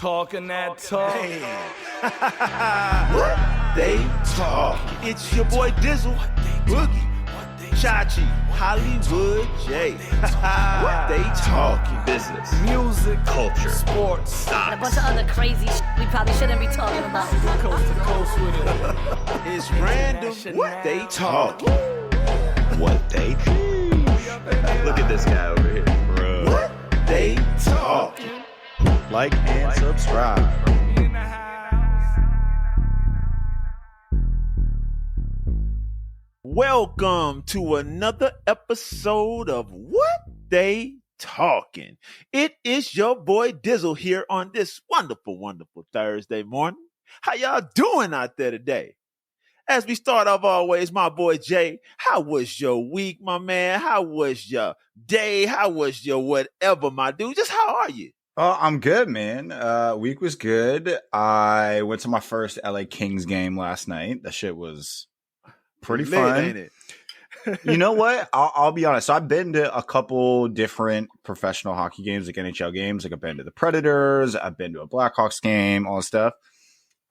Talking that talk. Hey. What they talk. It's your boy Dizzle, Boogie, Chachi, Hollywood J. What they talking. Business, Music, culture, sports, And a bunch of other crazy we probably shouldn't be talking about. coast to coast with it. It's random. What they talking. what they Look at this guy over here, bro. What they talking. Like and subscribe. In the house. Welcome to another episode of What They Talking. It is your boy Dizzle here on this wonderful, wonderful Thursday morning. How y'all doing out there today? As we start off always, my boy Jay, how was your week, my man? How was your day? How was your whatever, my dude? Just how are you? Oh, I'm good, man. Week was good. I went to my first LA Kings game last night. That shit was pretty Lit, fun. ain't it? You know what? I'll be honest. So I've been to a couple different professional hockey games, like NHL games. Like I've been to the Predators. I've been to a Blackhawks game, all that stuff.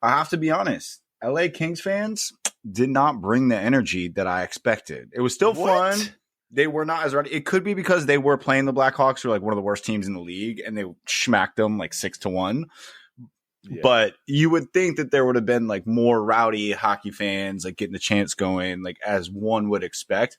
I have to be honest. LA Kings fans did not bring the energy that I expected. It was still What? fun. They were not as ready. It could be because they were playing the Blackhawks, who are like one of the worst teams in the league, and they smacked them like 6-1. Yeah. But you would think that there would have been like more rowdy hockey fans, like getting the chants going, like as one would expect.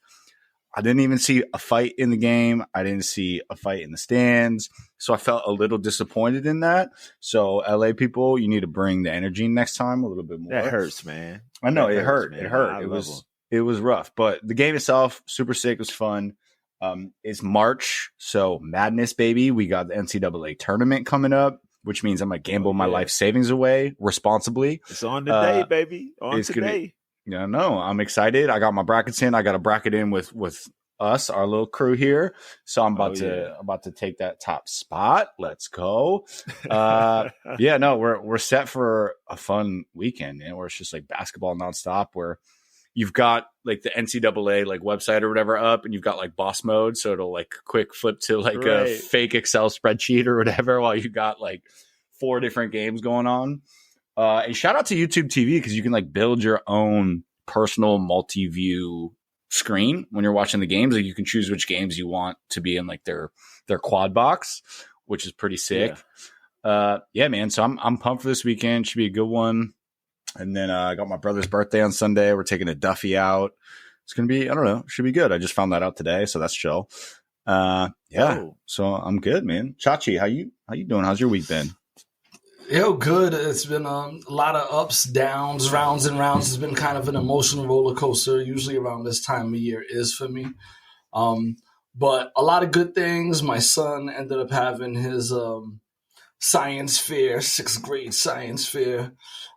I didn't even see a fight in the game. I didn't see a fight in the stands. So I felt a little disappointed in that. So LA people, you need to bring the energy next time a little bit more. That hurts, man. I know That it hurt. man. It hurt. I It love was 'em. it was rough, but the game itself super sick. It was fun. It's March, so madness, baby. We got the NCAA tournament coming up, which means I'm gonna gamble my yeah. life savings away responsibly. It's on today, Uh, baby. On it's gonna- today. Yeah, no, I'm excited. I got my brackets in. I got a bracket in with us, our little crew here. So I'm about to take that top spot. Let's go. Yeah, no, we're set for a fun weekend, and where it's just like basketball nonstop. Where you've got like the NCAA like website or whatever up, and you've got like boss mode, so it'll like quick flip to like a Right. fake Excel spreadsheet or whatever, while you got like 4 different games going on. And shout out to YouTube TV, because you can like build your own personal multi-view screen when you're watching the games. Like you can choose which games you want to be in like their quad box, which is pretty sick. Yeah, man. So I'm pumped for this weekend. Should be a good one. And then I got my brother's birthday on Sunday. We're taking a Duffy out. It's gonna be, I don't know, should be good. I just found that out today, so that's chill. Yeah. Oh. So I'm good, man. Chachi, how you doing? How's your week been? Yo, good. It's been a lot of ups, downs, rounds and rounds. It's been kind of an emotional roller coaster. Usually around this time of year is for me. But a lot of good things. My son ended up having his science fair, 6th grade science fair,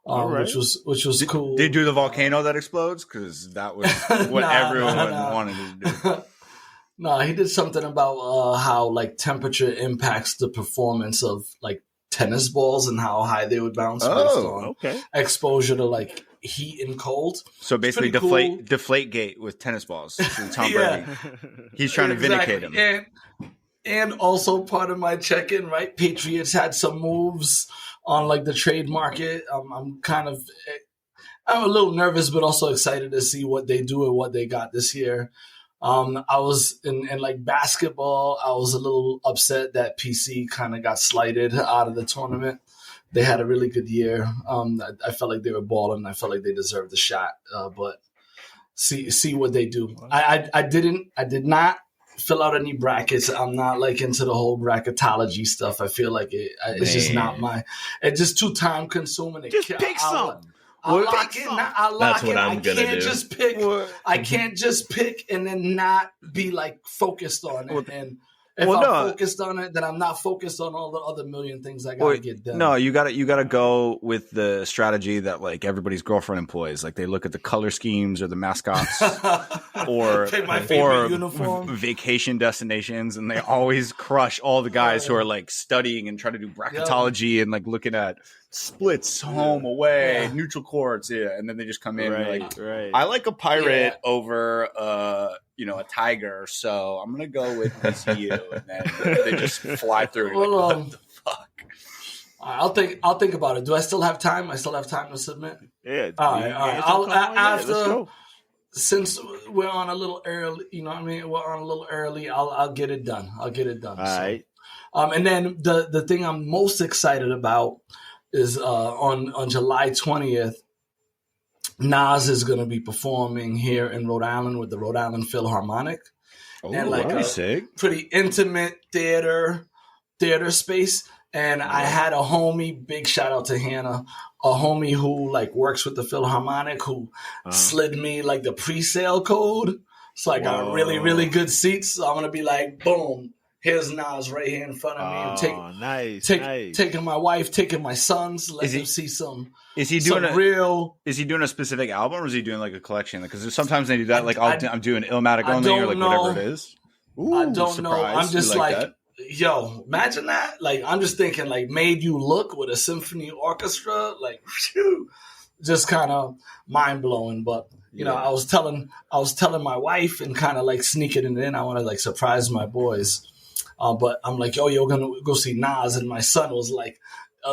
All right. which was cool. Did you do the volcano that explodes? Because that was what everyone wanted to do. No, he did something about how like temperature impacts the performance of like tennis balls and how high they would bounce based on Okay. exposure to like heat and cold. So basically, pretty cool. deflate gate with tennis balls. Tom Yeah. Brady. He's trying to vindicate him. And also part of my check-in, right? Patriots had some moves on like the trade market. I'm a little nervous, but also excited to see what they do and what they got this year. I was in like basketball. I was a little upset that PC kind of got slighted out of the tournament. They had a really good year. I felt like they were balling. I felt like they deserved the shot. But see what they do. I did not fill out any brackets. I'm not like into the whole bracketology stuff. I feel like it's just not it's just too time consuming. Just pick some. I'll Well, lock pick in. some. I'll That's lock what in. I'm I gonna can't do. just pick. Well, I can't just pick and then not be like focused on it. Well, And if well, I'm no. focused on it, then I'm not focused on all the other million things I gotta get done. No, you gotta go with the strategy that like everybody's girlfriend employs. Like they look at the color schemes or the mascots or Pick my favorite uniform. vacation destinations, and they always crush all the guys who are like studying and trying to do bracketology and like looking at splits, home, away, Yeah. neutral courts, and then they just come in and like, right. I like a pirate Yeah. over a tiger, so I'm gonna go with TCU, and then they just fly through. Well, Like, what the fuck? I'll think about it. Do I still have time? I still have time to submit. Yeah. All right. Let's go. Since we're on a little early, you know what I mean? We're on a little early. I'll get it done. All right. And then the thing I'm most excited about is on July 20th, Nas is going to be performing here in Rhode Island with the Rhode Island Philharmonic. Oh, and like that'd be a sick. pretty intimate theater space. And I had a homie, big shout out to Hannah, a homie who like works with the Philharmonic who slid me like the pre-sale code. So I got really, really good seats. So I'm gonna be like, boom, here's Nas right here in front of me. Nice. Taking my wife, taking my sons, let them see Is he doing real? Is he doing a specific album, or is he doing like a collection? Because sometimes they do that. Like I'm doing Illmatic only, or like whatever it is. Ooh, I don't know. I'm just like yo, imagine that. Like, I'm just thinking, like, Made You Look with a symphony orchestra, like, whew, just kind of mind blowing. But you know, I was telling my wife and kind of like sneaking it in. I want to like surprise my boys, but I'm like, yo, you're gonna go see Nas, and my son was like,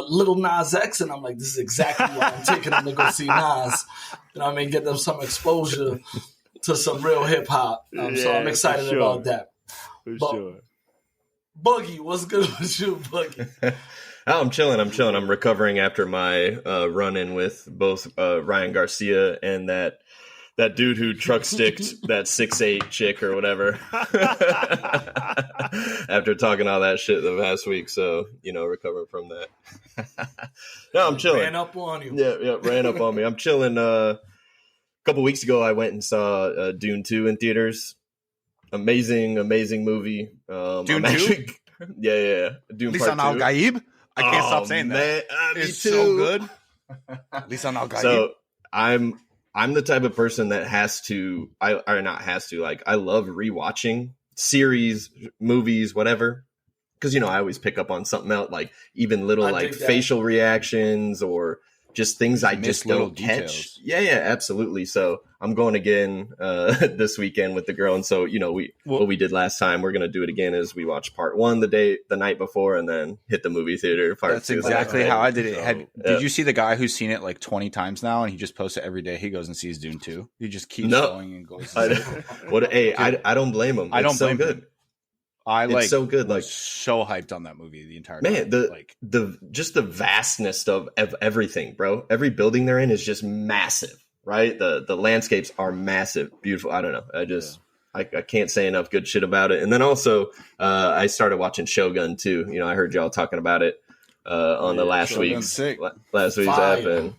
little Nas X, and I'm like, this is exactly why I'm taking them to go see Nas. You know what I mean? Get them some exposure to some real hip hop. So I'm excited about that. For sure. Boogie, what's good with you, Boogie? I'm chilling. I'm recovering after my run-in with both Ryan Garcia and that dude who truck sticked that 6'8" chick or whatever. After talking all that shit the past week, so recovering from that. No, I'm chilling. Ran up on you. Yeah, ran up on me. I'm chilling. A couple weeks ago, I went and saw Dune 2 in theaters. Amazing movie. Dune 2? Yeah. Dune Lisan Part 2. Al-Gaib? I can't stop saying that. It's so good. Lisan Al-Gaib. So I'm the type of person that I love rewatching series, movies, whatever. Because, I always pick up on something else, like even little like facial reactions or just things I just don't catch. Yeah, absolutely. So I'm going again this weekend with the girl, and so what we did last time, we're going to do it again. Is we watch part 1 the night before, and then hit the movie theater. That's exactly how I did it. Did you see the guy who's seen it like 20 times now, and he just posts it every day? He goes and sees Dune 2. He just keeps going and goes. I don't blame him. I don't blame him. Good. It's so good. Like so hyped on that movie the entire time. Man, the vastness of everything, bro. Every building they're in is just massive, right? The landscapes are massive, beautiful. I don't know. I can't say enough good shit about it. And then also, I started watching Shogun too. I heard y'all talking about it on the last week's app, and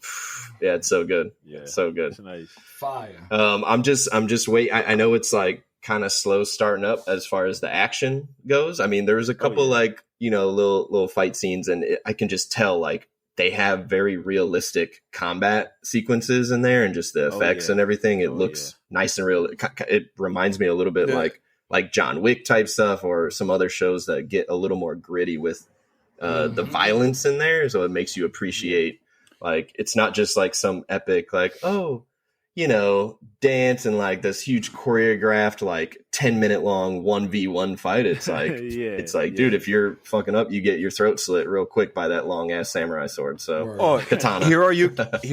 yeah, it's so good. Yeah, it's so good. It's nice. Fire. I'm just wait. I know it's like kind of slow starting up as far as the action goes. I mean, there was a couple little fight scenes, and I can just tell like they have very realistic combat sequences in there, and just the effects and everything. It looks nice and real. It reminds me a little bit like John Wick type stuff, or some other shows that get a little more gritty with the violence in there. So it makes you appreciate like it's not just like some epic like dance and like this huge choreographed like 10-minute long 1v1 fight. It's like dude, if you're fucking up, you get your throat slit real quick by that long ass samurai sword. So katana. Hiroyuki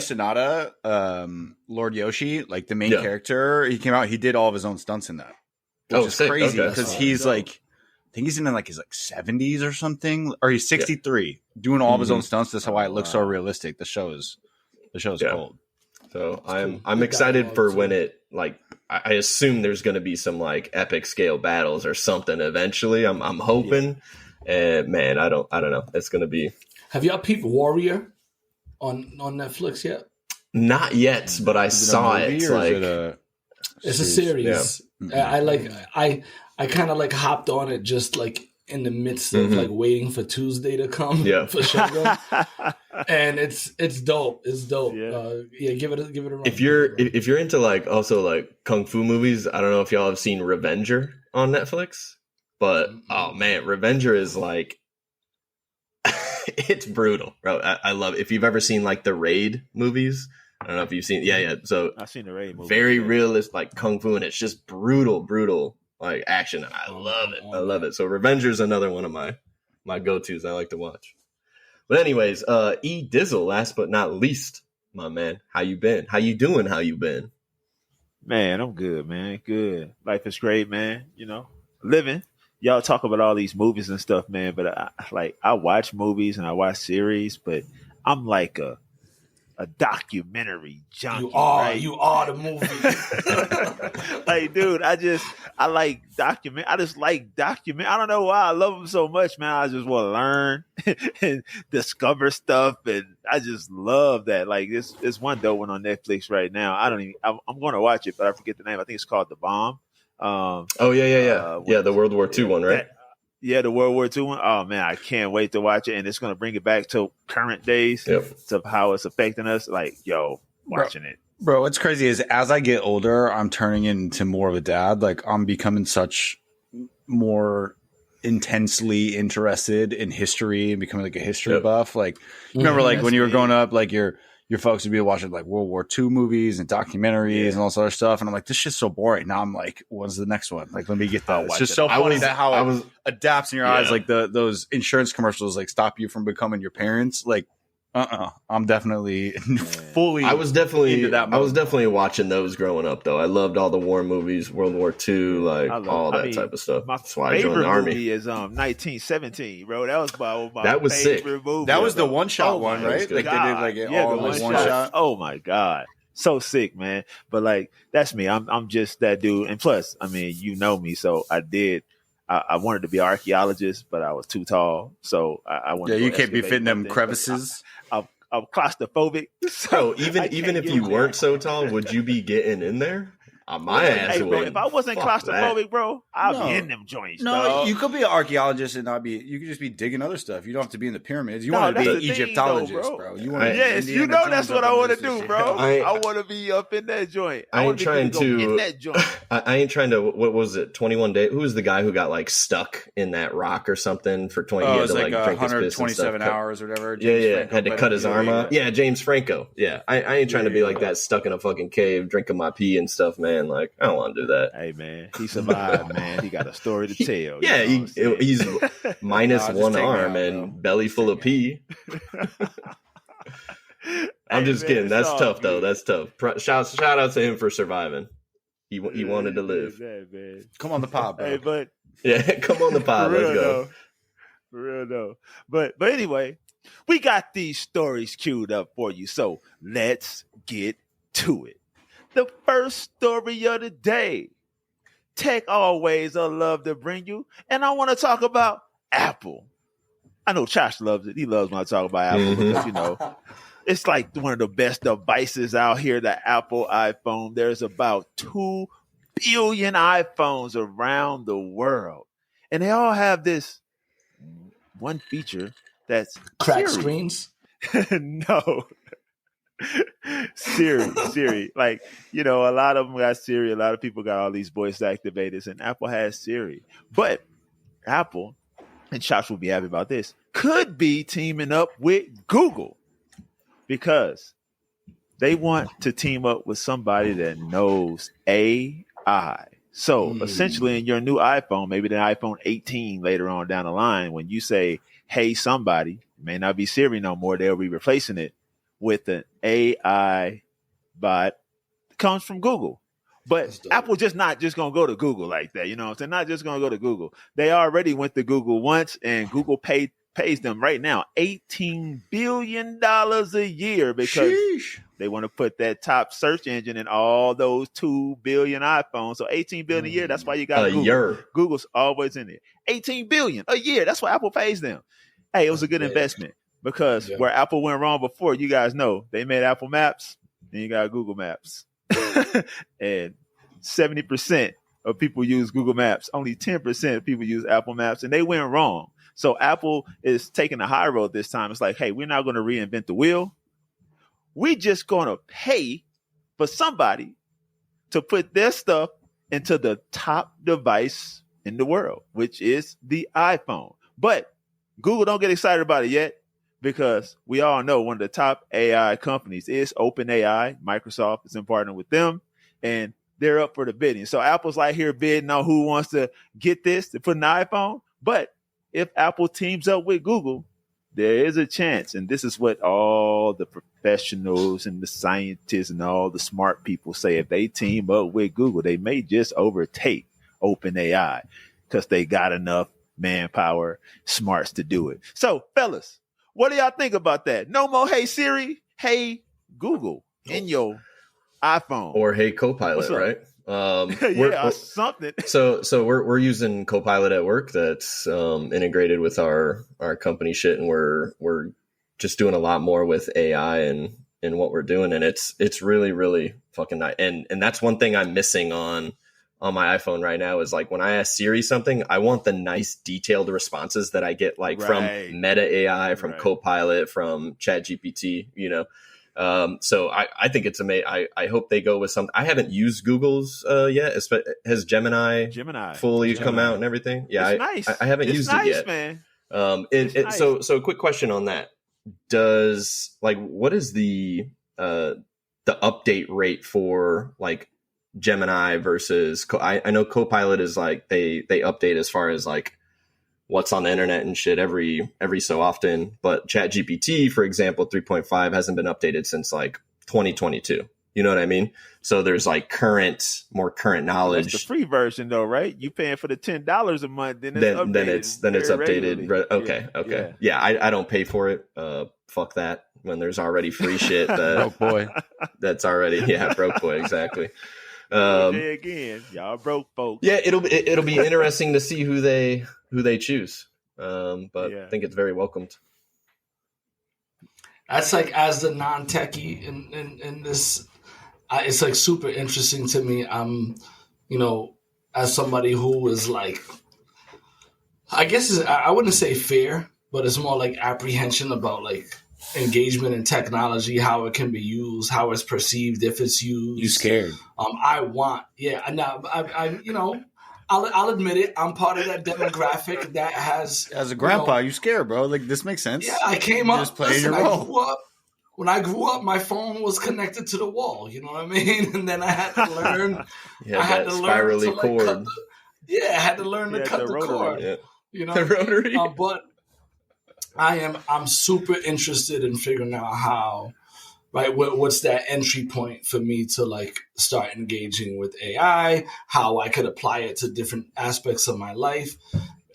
Sanada, Lord Yoshi, like the main character, he came out, he did all of his own stunts in that, which is crazy because he's like, I think he's in like his like 70s or something, or he's 63 doing all of his own stunts. That's why it looks so realistic. The show is cold. So I'm excited for when it like I assume there's going to be some like epic scale battles or something eventually. I'm hoping, and man, I don't know. It's going to be. Have y'all peeped Warrior on Netflix yet? Not yet, but I saw it. It's a series. Yeah. I kind of like hopped on it just like in the midst of like waiting for Tuesday to come for Shogun. And it's dope. It's dope. Give it a run. If you're into like also like kung fu movies, I don't know if y'all have seen Revenger on Netflix, but oh man, Revenger is like it's brutal, bro. I love it. If you've ever seen like the Raid movies, I don't know if you've seen so I've seen the Raid movie. Very realist like kung fu, and it's just brutal like action, and I love it. I love it. So Revenger is another one of my go-tos I like to watch. But anyways, E Dizzle, last but not least, my man, how you been? How you doing? How you been? Man, I'm good, man. Good. Life is great, man. You know, living. Y'all talk about all these movies and stuff, man. But I watch movies and I watch series, but I'm like a documentary junkie. You are the movie. Like, dude, I just like document. I don't know why I love them so much, man. I just want to learn and discover stuff, and I just love that. Like, this one dope one on Netflix right now. I'm going to watch it, but I forget the name. I think it's called The Bomb. Yeah. The World War II one, right? The World War II one. Oh man, I can't wait to watch it, and it's going to bring it back to current days, to how it's affecting us. Like, watching it. Bro, what's crazy is as I get older, I'm turning into more of a dad. Like, I'm becoming such more intensely interested in history and becoming like a history buff. Like, remember, like when you were growing up, like your folks would be watching like World War II movies and documentaries and all this other stuff. And I'm like, this shit's so boring. Now I'm like, what's the next one? Like, let me get that. It's just so funny that how it adapts in your eyes. Like those insurance commercials like stop you from becoming your parents. Like, I'm definitely fully. I was definitely watching those growing up, though. I loved all the war movies, World War II, like all that type of stuff. That's why I joined the army. Movie is 1917, bro. That was my that was favorite sick. movie. That was the one shot one, right? Like they did like it all like one shot. Oh my god, so sick, man. But like that's me. I'm just that dude. And plus, I mean, you know me, so I wanted to be an archaeologist, but I was too tall, so I wanted. Yeah, you can't be fitting them crevices. I'm claustrophobic. So even if you weren't so tall, would you be getting in there? My ass bro, would. if I wasn't claustrophobic, bro, I'll be in them joints. No, you could be an archaeologist and not be. You could just be digging other stuff. You don't have to be in the pyramids. You want to be an Egyptologist, bro. You want yes, you know that's what I want to do, bro. I want to be up in that joint. I ain't trying to. In that joint. I ain't trying to. What was it? 21 days. Who was the guy who got like stuck in that rock or something for 20? Oh, it was like 127 hours or whatever. Had to cut his arm off. Yeah, James Franco. Yeah, I ain't trying to be like that, stuck in a fucking cave drinking my pee and stuff, man. Like, I don't want to do that. Hey man, he survived, man. He got a story to tell. Yeah, he's minus one arm and belly full of pee. I'm just kidding. That's tough, though. That's tough. Shout out to him for surviving. He wanted to live. Man. Come on the pod, bro. Hey, but come on the pod. Let's go. For real though. But anyway, we got these stories queued up for you, so let's get to it. The first story of the day. Tech always I love to bring you, and I want to talk about Apple. I know Josh loves it. He loves when I talk about Apple because, it's like one of the best devices out here, the Apple iPhone. There's about 2 billion iPhones around the world, and they all have this one feature that's cracked Siri. Screens. No. Siri. Like, a lot of them got Siri. A lot of people got all these voice activators, and Apple has Siri. But Apple, and Shops will be happy about this, could be teaming up with Google because they want to team up with somebody that knows AI. So essentially in your new iPhone, maybe the iPhone 18 later on down the line, when you say, hey, somebody, it may not be Siri no more. They'll be replacing it with an AI bot that comes from Google. But Apple just not just going to go to Google like that. You know what I'm saying? Not just going to go to Google. They already went to Google once, and Google pays them right now $18 billion a year because they want to put that top search engine in all those 2 billion iPhones. So $18 billion a year. That's why you got Google. Year. Google's always in there. $18 billion a year. That's why Apple pays them. Hey, it was a good investment. Because where Apple went wrong before, you guys know, they made Apple Maps, then you got Google Maps. And 70% of people use Google Maps. Only 10% of people use Apple Maps, and they went wrong. So Apple is taking the high road this time. It's like, hey, we're not going to reinvent the wheel. We're just going to pay for somebody to put their stuff into the top device in the world, which is the iPhone. But Google don't get excited about it yet, because we all know one of the top AI companies is OpenAI. Microsoft is in partner with them, and they're up for the bidding. So Apple's like here bidding on who wants to get this to put in the iPhone. But if Apple teams up with Google, there is a chance, and this is what all the professionals and the scientists and all the smart people say. If they team up with Google, they may just overtake OpenAI because they got enough manpower, smarts to do it. So, fellas, what do y'all think about that? No more Hey Siri, Hey Google in your iPhone. Or Hey Copilot, right? Or something. So we're using Copilot at work that's integrated with our company shit, and we're just doing a lot more with AI and what we're doing, and it's really, really fucking nice. And that's one thing I'm missing on my iPhone right now is like when I ask Siri something, I want the nice detailed responses that I get from Meta AI, from Copilot, from ChatGPT, So I think it's amazing. I hope they go with something. I haven't used Google's yet. Has Gemini fully come out and everything? Yeah, it's nice. I haven't used it yet, man. Nice. So a quick question on that: what is the update rate for like Gemini versus? I know Copilot is like they update as far as like what's on the internet and shit every so often. But ChatGPT, for example, 3.5 hasn't been updated since like 2022. You know what I mean? So there's like more current knowledge. That's the free version though, right? You paying for the $10 a month, then it's updated. Okay. Okay. Yeah, I don't pay for it. Fuck that. When there's already free shit broke boy. That's already broke boy, exactly. Again, y'all broke folks. Yeah, it'll be interesting to see who they choose. But I think it's very welcomed. That's like, as the non-techie in this, it's like super interesting to me. As somebody who is like, I guess I wouldn't say fear, but it's more like apprehension about like engagement in technology, how it can be used, how it's perceived if it's used. You scared? I'll admit it. I'm part of that demographic that has. As a grandpa, you scared, bro. Like, this makes sense. Yeah, I came up. Just playing your role. When I grew up, my phone was connected to the wall. You know what I mean? And then I had to learn. I had to learn to cord. I had to learn to cut the cord. Yeah. The rotary. But I'm super interested in figuring out how. Right, what's that entry point for me to like start engaging with AI? How I could apply it to different aspects of my life,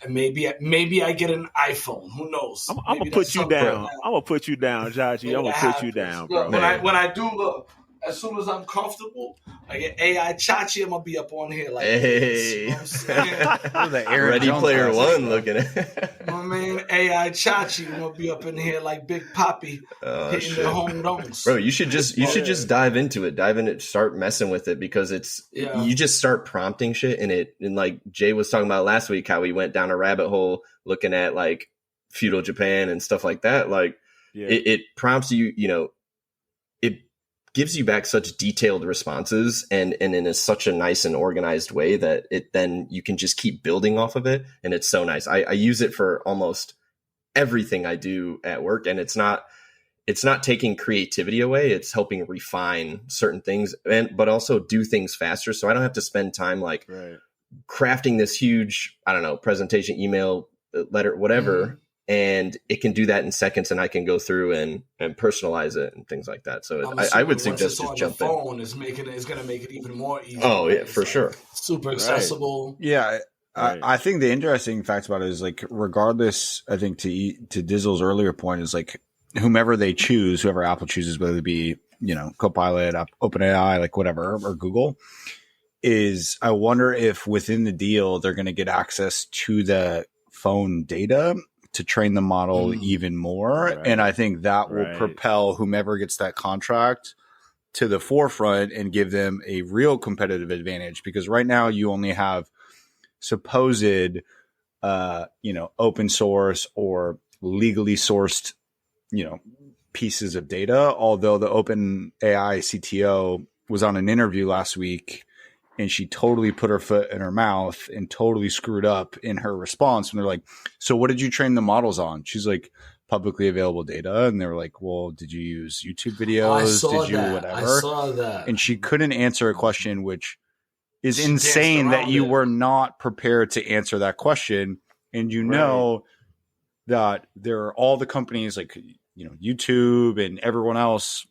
and maybe I get an iPhone. Who knows? I'm gonna put you down. I'm gonna put you down, Jaji. I'm gonna put you down, bro. Look, when I do look, as soon as I'm comfortable, I get AI Chachi. I'm gonna be up on here like hey. This, you know what I'm saying? Ready Player One looking at. My man AI Chachi, I'm gonna be up in here like Big Papi hitting the home runs. Bro, you should just dive into it. Start messing with it, because you just start prompting shit and like Jay was talking about last week, how we went down a rabbit hole looking at like feudal Japan and stuff like that. Like it prompts you, it gives you back such detailed responses and in such a nice and organized way that then you can just keep building off of it. And it's so nice. I use it for almost everything I do at work, and it's not taking creativity away. It's helping refine certain things, but also do things faster. So I don't have to spend time like crafting this huge, presentation, email, letter, whatever. Mm-hmm. And it can do that in seconds, and I can go through and personalize it and things like that. So I would suggest just jump in. Phone is going to make it even more easy. Oh yeah, for sure. Super accessible. Right. Yeah. I think the interesting fact about it is like, regardless, I think to Dizzle's earlier point is like, whoever Apple chooses, whether it be, Copilot, OpenAI, like whatever, or Google, is I wonder if within the deal, they're going to get access to the phone data to train the model even more. Right. And I think that will propel whomever gets that contract to the forefront and give them a real competitive advantage, because right now you only have supposed, open source or legally sourced, pieces of data. Although the OpenAI CTO was on an interview last week, and she totally put her foot in her mouth and totally screwed up in her response. And they're like, so what did you train the models on? She's like, publicly available data. And they were like, well, did you use YouTube videos? Whatever? I saw that. And she couldn't answer a question, which is insane that you were not prepared to answer that question. And that there are all the companies like, YouTube and everyone else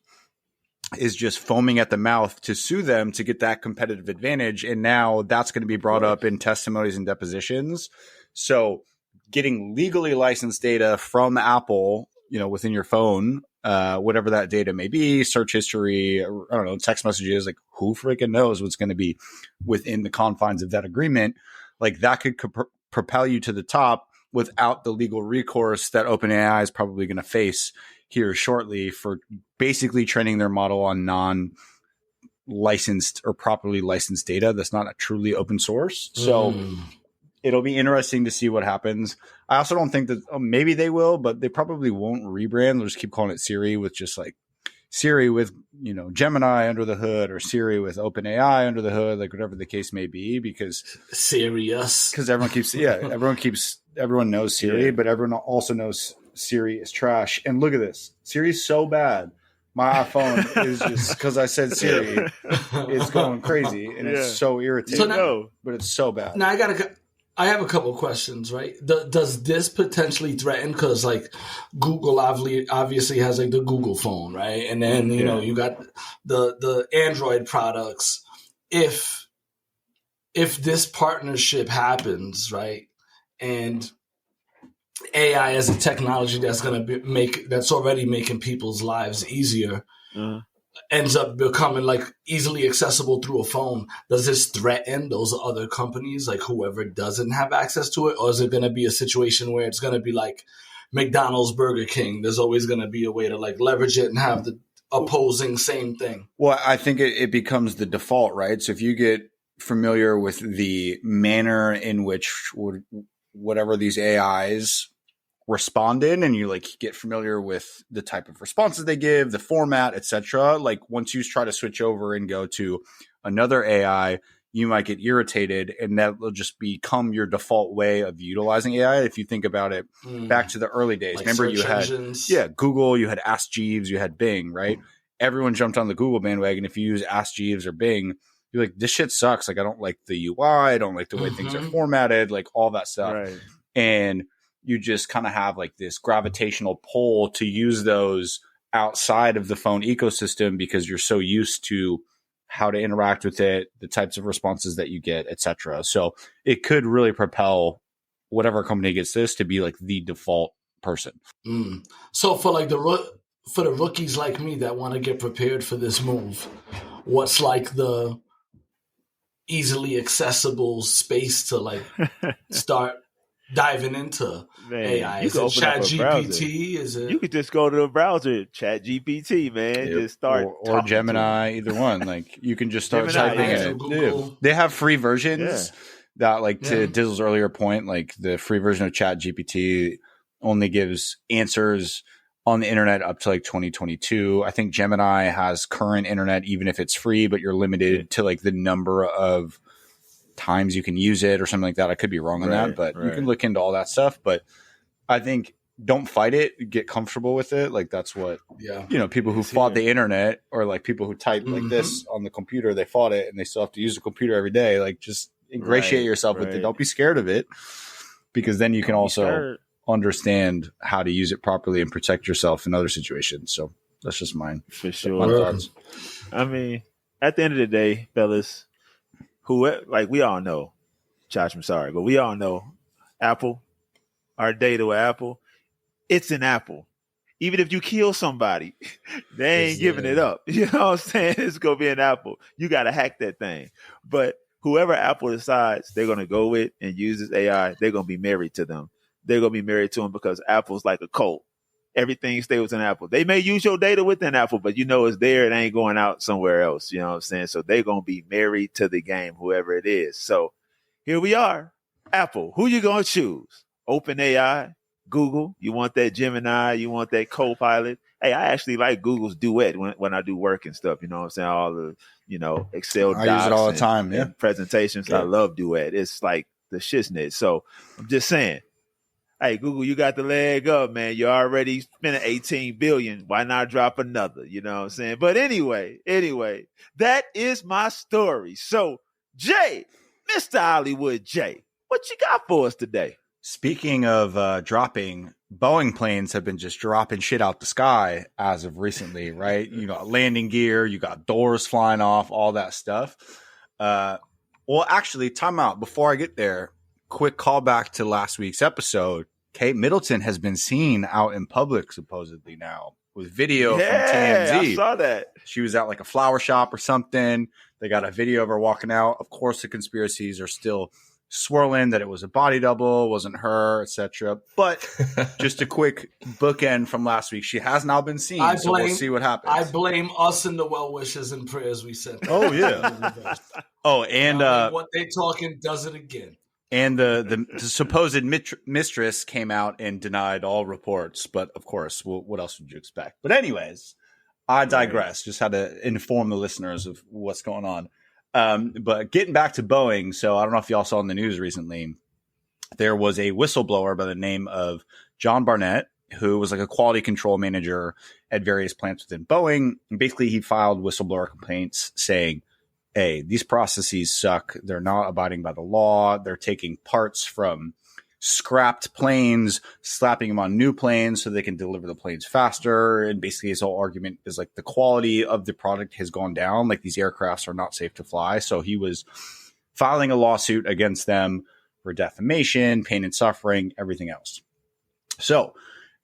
is just foaming at the mouth to sue them to get that competitive advantage. And now that's going to be brought up in testimonies and depositions. So getting legally licensed data from Apple, within your phone, whatever that data may be, search history, I don't know, text messages, like who freaking knows what's going to be within the confines of that agreement. Like that could propel you to the top without the legal recourse that OpenAI is probably going to face here shortly for basically training their model on non-licensed or properly licensed data that's not a truly open source. So it'll be interesting to see what happens. I also don't think that maybe they will, but they probably won't rebrand. They'll just keep calling it Siri with just like Siri with, Gemini under the hood or Siri with OpenAI under the hood, like whatever the case may be, because everyone knows Siri, but everyone also knows Siri is trash. And look at this. Siri's so bad. My iPhone is just because I said Siri, it's going crazy and it's so irritating. But it's so bad. Now I have a couple of questions, right? Does this potentially threaten, because like Google obviously has like the Google phone, right? And then you got the Android products. If this partnership happens, right, and AI as a technology that's going to that's already making people's lives easier, ends up becoming like easily accessible through a phone. Does this threaten those other companies, like whoever doesn't have access to it? Or is it going to be a situation where it's going to be like McDonald's, Burger King? There's always going to be a way to like leverage it and have the opposing same thing. Well, I think it becomes the default, right? So if you get familiar with the manner in which whatever these AIs respond in, and you like get familiar with the type of responses they give, the format, etc. Like once you try to switch over and go to another AI, you might get irritated, and that will just become your default way of utilizing AI. If you think about it, back to the early days, like remember you had Google, you had Ask Jeeves, you had Bing, right? Everyone jumped on the Google bandwagon. If you use Ask Jeeves or Bing, you're like, this shit sucks. Like I don't like the UI, I don't like the way things are formatted, like all that stuff, right. And you just kind of have like this gravitational pull to use those outside of the phone ecosystem because you're so used to how to interact with it, the types of responses that you get, etc. So it could really propel whatever company gets this to be like the default person. So for like for the rookies like me that want to get prepared for this move, what's like the easily accessible space to like start diving into AI? You is it Chat GPT? Is it? You could just go to the browser, Chat GPT, man. Just start or Gemini, either one. Like you can just start typing in it. They have free versions that, like to Dizzle's earlier point, like the free version of Chat GPT only gives answers on the internet up to like 2022. I think Gemini has current internet, even if it's free, but you're limited to like the number of times you can use it or something like that. I could be wrong on that, but you can look into all that stuff. But I think don't fight it, get comfortable with it. Like that's what, people who fought the internet or like people who type like this on the computer, they fought it and they still have to use the computer every day. Like just ingratiate yourself with it. Don't be scared of it, because then you can also understand how to use it properly and protect yourself in other situations. So that's just mine. For sure. My thoughts. I mean, at the end of the day, fellas, like we all know, Josh, I'm sorry, but we all know Apple, our data with Apple, it's an Apple. Even if you kill somebody, they ain't giving it up. You know what I'm saying? It's going to be an Apple. You got to hack that thing. But whoever Apple decides they're going to go with and use this AI, they're going to be married to them. They're going to be married to them because Apple's like a cult. Everything stays within Apple. They may use your data within Apple, but it's there. It ain't going out somewhere else. You know what I'm saying? So they're going to be married to the game, whoever it is. So here we are. Apple, who you going to choose? OpenAI, Google. You want that Gemini? You want that Copilot? Hey, I actually like Google's Duet when I do work and stuff. You know what I'm saying? All the, Excel docs. I use it all the time. And presentations. I love Duet. It's like the shiznit. So I'm just saying. Hey, Google, you got the leg up, man. You already spent $18 billion. Why not drop another? You know what I'm saying? But anyway, that is my story. So, Jay, Mr. Hollywood Jay, what you got for us today? Speaking of dropping Boeing planes have been just dropping shit out the sky as of recently, right? You got landing gear, you got doors flying off, all that stuff. Well, actually, time out. Before I get there, quick callback to last week's episode. Kate Middleton has been seen out in public, supposedly now, with video from TMZ. I saw that. She was at like a flower shop or something. They got a video of her walking out. Of course, the conspiracies are still swirling that it was a body double, wasn't her, etc. But just a quick bookend from last week. She has now been seen, so we'll see what happens. I blame us and the well wishes and prayers we sent. Oh yeah. Oh, and what they talking does it again. And the supposed mistress came out and denied all reports. But of course, what else would you expect? But anyways, I digress. Just had to inform the listeners of what's going on. But getting back to Boeing, so I don't know if y'all saw in the news recently, there was a whistleblower by the name of John Barnett, who was like a quality control manager at various plants within Boeing. And basically, he filed whistleblower complaints saying, hey, these processes suck. They're not abiding by the law. They're taking parts from scrapped planes, slapping them on new planes so they can deliver the planes faster. And basically his whole argument is like the quality of the product has gone down. Like these aircrafts are not safe to fly. So he was filing a lawsuit against them for defamation, pain and suffering, everything else. So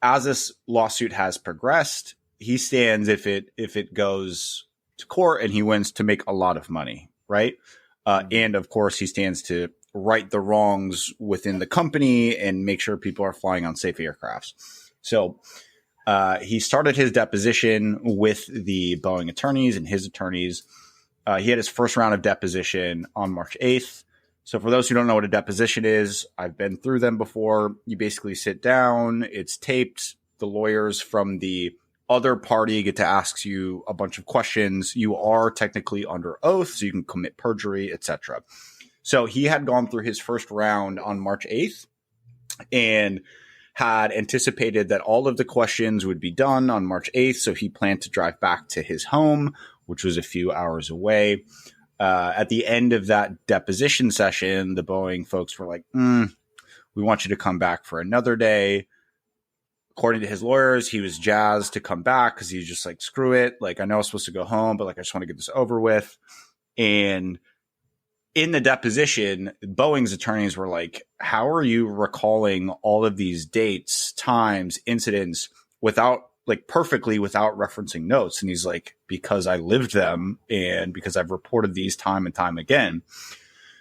as this lawsuit has progressed, he stands, if it goes to court and he wins, to make a lot of money, right? And of course he stands to right the wrongs within the company and make sure people are flying on safe aircrafts. So he started his deposition with the Boeing attorneys and his attorneys. He had his first round of deposition on March 8th. So for those who don't know what a deposition is, I've been through them before. You basically sit down, it's taped. The lawyers from the other party get to ask you a bunch of questions. You are technically under oath, so you can commit perjury, etc. So he had gone through his first round on March 8th and had anticipated that all of the questions would be done on March 8th. So he planned to drive back to his home, which was a few hours away. At the end of that deposition session, the Boeing folks were like, we want you to come back for another day. According to his lawyers, he was jazzed to come back because he was just like, screw it. Like, I know I'm supposed to go home, but like, I just want to get this over with. And in the deposition, Boeing's attorneys were like, how are you recalling all of these dates, times, incidents without perfectly without referencing notes? And he's like, because I lived them and because I've reported these time and time again.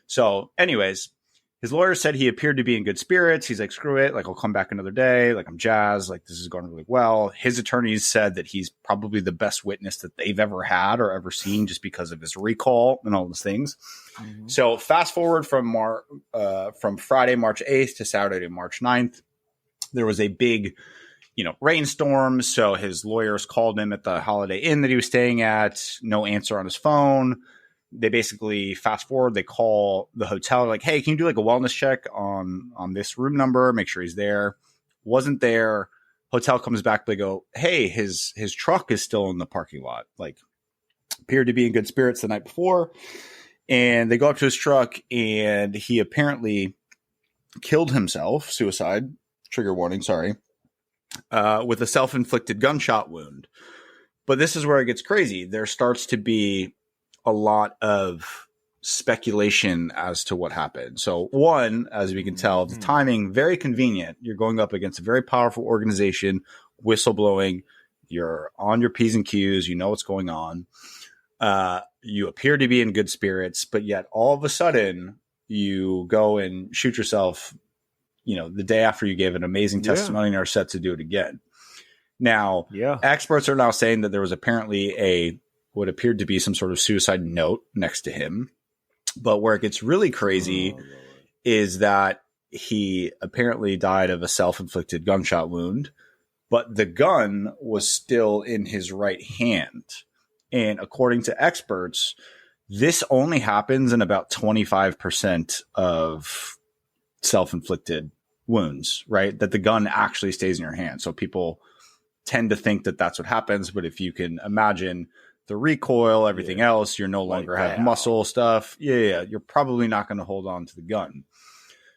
So anyways, his lawyer said he appeared to be in good spirits. He's like, screw it. Like, I'll come back another day. Like, I'm jazzed. Like, this is going really well. His attorneys said that he's probably the best witness that they've ever had or ever seen just because of his recall and all those things. Mm-hmm. So fast forward from Friday, March 8th to Saturday, March 9th, there was a big, rainstorm. So his lawyers called him at the Holiday Inn that he was staying at. No answer on his phone. They basically fast forward. They call the hotel like, hey, can you do like a wellness check on this room number? Make sure he's there. Wasn't there. Hotel comes back. They go, hey, his truck is still in the parking lot. Like, appeared to be in good spirits the night before. And they go up to his truck and he apparently killed himself. Suicide. Trigger warning. Sorry. With a self-inflicted gunshot wound. But this is where it gets crazy. There starts to be a lot of speculation as to what happened. So one, as we can tell, the timing, very convenient. You're going up against a very powerful organization, whistleblowing. You're on your P's and Q's. You know what's going on. You appear to be in good spirits, but yet all of a sudden you go and shoot yourself, the day after you gave an amazing testimony and are set to do it again. Now, experts are now saying that there was apparently what appeared to be some sort of suicide note next to him. But where it gets really crazy is that he apparently died of a self-inflicted gunshot wound, but the gun was still in his right hand. And according to experts, this only happens in about 25% of self-inflicted wounds, right? That the gun actually stays in your hand. So people tend to think that that's what happens. But if you can imagine the recoil, everything else, you're no longer have muscle stuff. Yeah. You're probably not going to hold on to the gun.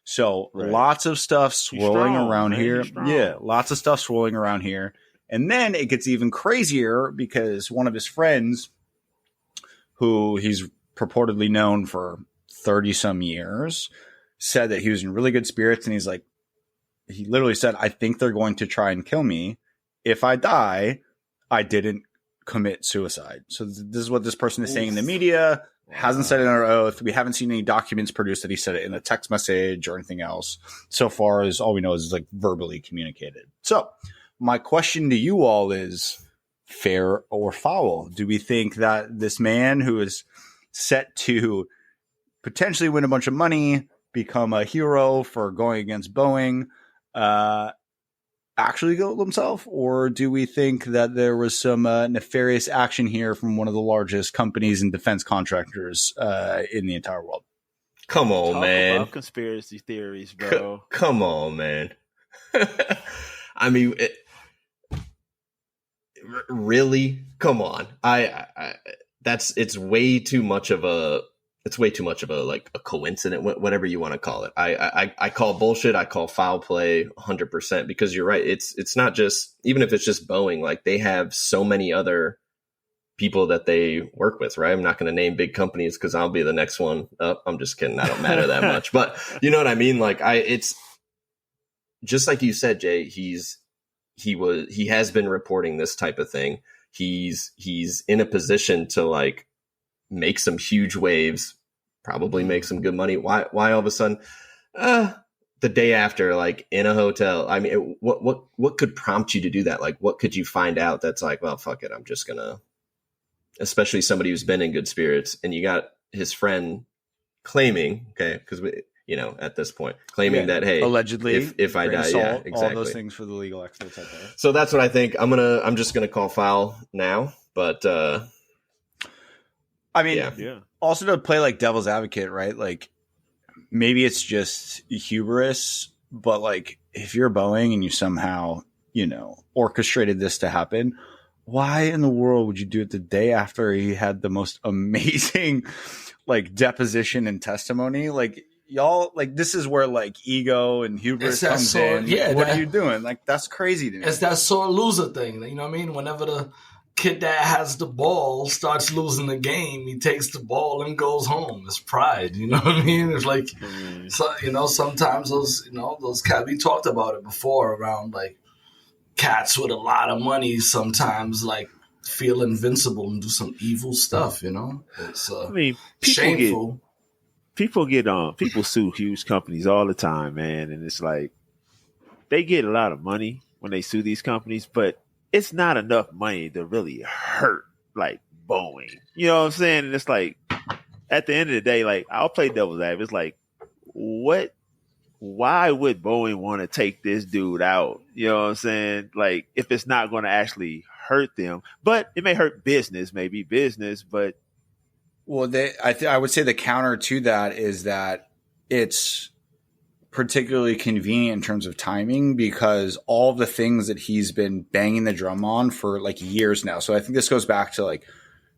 So Right. lots of stuff swirling strong, around man. here. He's strong. Yeah, lots of stuff swirling around here. And then it gets even crazier because one of his friends, who he's purportedly known for 30 some years, said that he was in really good spirits. And he's like, he literally said, I think they're going to try and kill me. If I die, I didn't commit suicide. So this is what this person is saying in the media. Hasn't said it under oath. We haven't seen any documents produced that he said it in a text message or anything else. So far as all we know is like verbally communicated. So my question to you all is, fair or foul? Do we think that this man who is set to potentially win a bunch of money, become a hero for going against Boeing, actually killed himself? Or do we think that there was some nefarious action here from one of the largest companies and defense contractors in the entire world? Come on, Talk man. about conspiracy theories, bro. Come on, man. I mean, really? Come on. It's way too much of a like a coincidence, whatever you want to call it. I call bullshit. I call foul play 100%, because you're right. It's not just, even if it's just Boeing, like they have so many other people that they work with, right? I'm not going to name big companies because I'll be the next one up. I'm just kidding. I don't matter that much, but you know what I mean? Like it's just like you said, Jay, he has been reporting this type of thing. He's in a position to like make some huge waves, probably make some good money. Why all of a sudden, the day after, like in a hotel? I mean, what could prompt you to do that? Like, what could you find out that's like, well, fuck it, I'm just gonna, especially somebody who's been in good spirits, and you got his friend claiming, okay, because we, you know, at this point, claiming that, hey, allegedly, if I die, yeah, exactly, all those things for the legal experts out there. So that's what I think. I'm just gonna call foul now, but I mean, Yeah. also to play like devil's advocate, right? Like maybe it's just hubris, but like if you're Boeing and you somehow, you know, orchestrated this to happen, why in the world would you do it the day after he had the most amazing like deposition and testimony? Like y'all, like this is where like ego and hubris comes in. Yeah, what are you doing? Like that's crazy to me. It's that sore loser thing. You know what I mean? Whenever the kid that has the ball starts losing the game, he takes the ball and goes home. It's pride. You know what I mean? It's like, so, you know, sometimes those cats, we talked about it before around like cats with a lot of money sometimes like feel invincible and do some evil stuff, you know? It's I mean, shameful. People sue huge companies all the time, man, and it's like they get a lot of money when they sue these companies, but it's not enough money to really hurt like Boeing. You know what I'm saying? And it's like at the end of the day, like I'll play devil's advocate. It's like, why would Boeing want to take this dude out? You know what I'm saying? Like if it's not going to actually hurt them, but it may hurt business, but Well, I would say the counter to that is that it's particularly convenient in terms of timing because all the things that he's been banging the drum on for like years now. So I think this goes back to like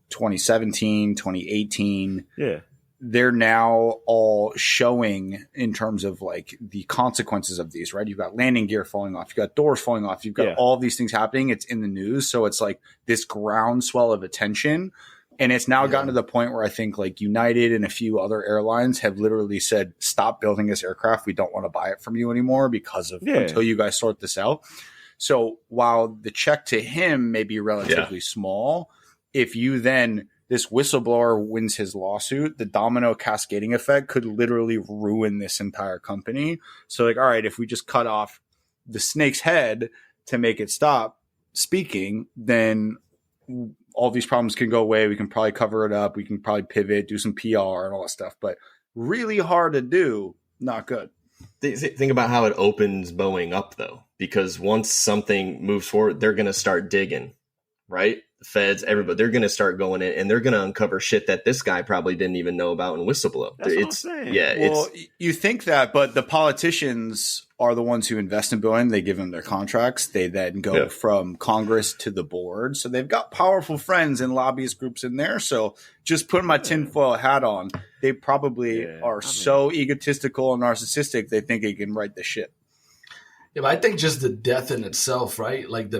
2017, 2018. Yeah. They're now all showing in terms of like the consequences of these, right? You've got landing gear falling off. You've got doors falling off. You've got all these things happening. It's in the news. So it's like this groundswell of attention. And it's now gotten to the point where I think like United and a few other airlines have literally said, stop building this aircraft. We don't want to buy it from you anymore because of until you guys sort this out. So while the check to him may be relatively small, if you then this whistleblower wins his lawsuit, the domino cascading effect could literally ruin this entire company. So like, all right, if we just cut off the snake's head to make it stop speaking, then all these problems can go away. We can probably cover it up. We can probably pivot, do some PR and all that stuff, but really hard to do. Not good. Think about how it opens Boeing up though, because once something moves forward, they're going to start digging, right? the feds, everybody, they're going to start going in and they're going to uncover shit that this guy probably didn't even know about and whistleblow. That's what I'm saying. Well, you think that, but the politicians are the ones who invest in Boeing. They give them their contracts. They then go from Congress to the board. So they've got powerful friends and lobbyist groups in there. So just putting my tinfoil hat on, they probably are so egotistical and narcissistic, they think they can write the ship. Yeah, but I think just the death in itself, right? Like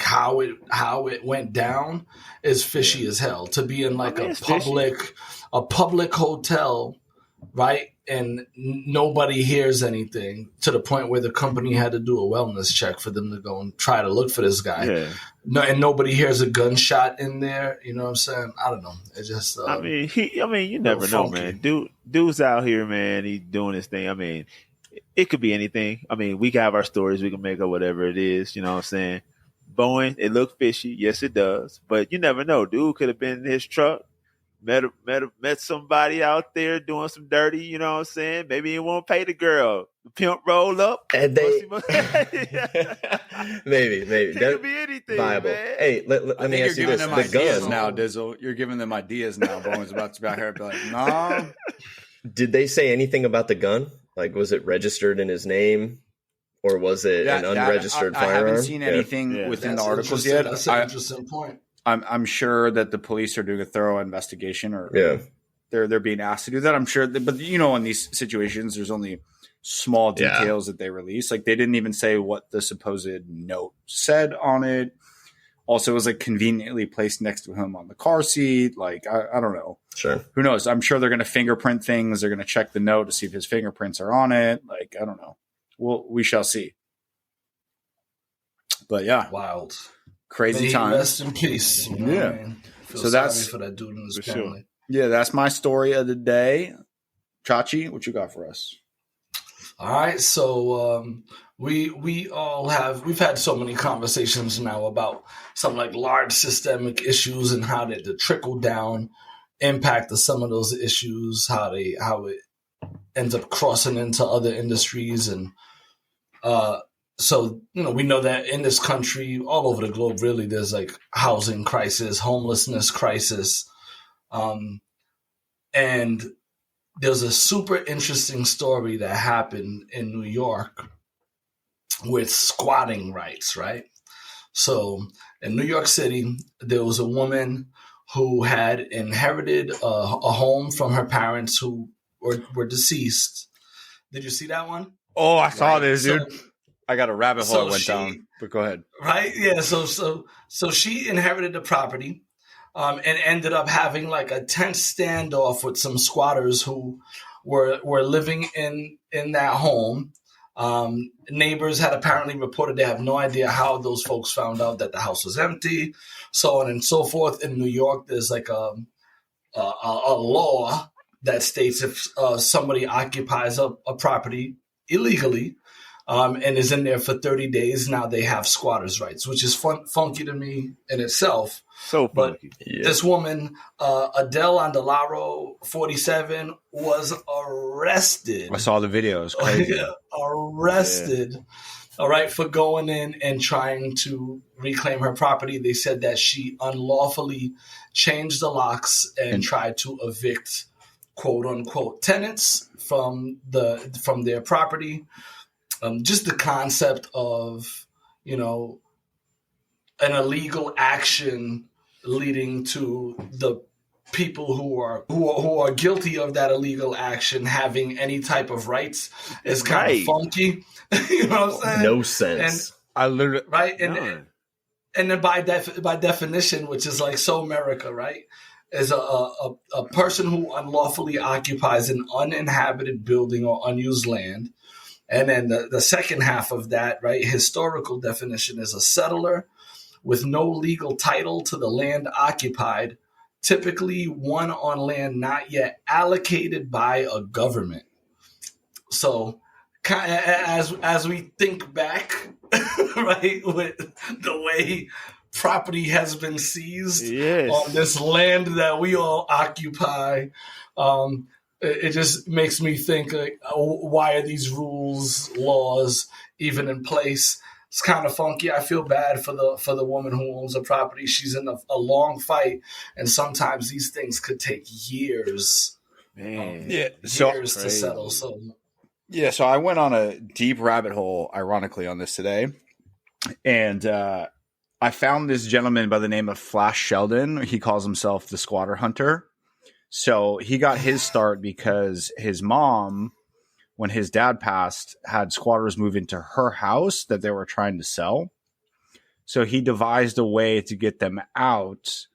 how it went down is fishy as hell. To be in like a public hotel, right? And nobody hears anything, to the point where the company had to do a wellness check for them to go and try to look for this guy. Yeah. No, and nobody hears a gunshot in there. You know what I'm saying? I don't know. It's just. You never know, man. Dude's out here, man. He's doing his thing. I mean, it could be anything. I mean, we can have our stories. We can make up whatever it is. You know what I'm saying? Boeing, it looked fishy. Yes, it does. But you never know. Dude could have been in his truck. Met somebody out there doing some dirty, you know what I'm saying? Maybe he won't pay the girl. The pimp roll up. And maybe. It could be anything, viable. Man. Hey, let me ask you this. The gun now, Dizzle. You're giving them ideas now. Bowen's about to be out here and be like, nah. Did they say anything about the gun? Like, was it registered in his name? Or was it an unregistered firearm? I haven't seen anything within the articles yet. That's an interesting point. I'm sure that the police are doing a thorough investigation, or they're being asked to do that. I'm sure, but in these situations, there's only small details that they release. Like, they didn't even say what the supposed note said on it. Also, it was like conveniently placed next to him on the car seat. Like, I don't know. Sure. Who knows? I'm sure they're going to fingerprint things. They're going to check the note to see if his fingerprints are on it. Like, I don't know. We shall see. But yeah, wild. Crazy time. Rest in peace. You know what I mean? So that's for that dude and his family. Sure. Yeah, that's my story of the day. Chachi, what you got for us? All right, so we've had so many conversations now about some like large systemic issues and how the trickle down impact of some of those issues, how it ends up crossing into other industries, and so, we know that in this country, all over the globe, really, there's like housing crisis, homelessness crisis. And there's a super interesting story that happened in New York with squatting rights, right? So in New York City, there was a woman who had inherited a home from her parents who were deceased. Did you see that one? Oh, I saw this, dude. I got a rabbit hole went down, but go ahead. Right? Yeah. So she inherited the property, and ended up having like a tense standoff with some squatters who were living in that home. Neighbors had apparently reported they have no idea how those folks found out that the house was empty, so on and so forth. In New York, there's like a law that states if somebody occupies a property illegally, and is in there for 30 days, now they have squatters' rights, which is funky to me in itself. So funky. But this woman, Adele Andelaro, 47, was arrested. I saw the video. It was crazy. Arrested, all right, for going in and trying to reclaim her property. They said that she unlawfully changed the locks and tried to evict, quote unquote, tenants from their property. Just the concept of, an illegal action leading to the people who are guilty of that illegal action having any type of rights is kind of funky. You know what I'm saying? No sense. And I literally right, and then by definition, which is like so America, right, is a person who unlawfully occupies an uninhabited building or unused land. And then the second half of that, right, historical definition is a settler with no legal title to the land occupied, typically one on land not yet allocated by a government. So as we think back, right, with the way property has been seized on this land that we all occupy, it just makes me think, like, why are these rules, laws even in place? It's kind of funky. I feel bad for the woman who owns the property. She's in a long fight, and sometimes these things could take years, Man, Yeah. years to settle. So Yeah, so I went on a deep rabbit hole, ironically, on this today, and I found this gentleman by the name of Flash Sheldon. He calls himself the Squatter Hunter. So he got his start because his mom, when his dad passed, had squatters move into her house that they were trying to sell. So he devised a way to get them out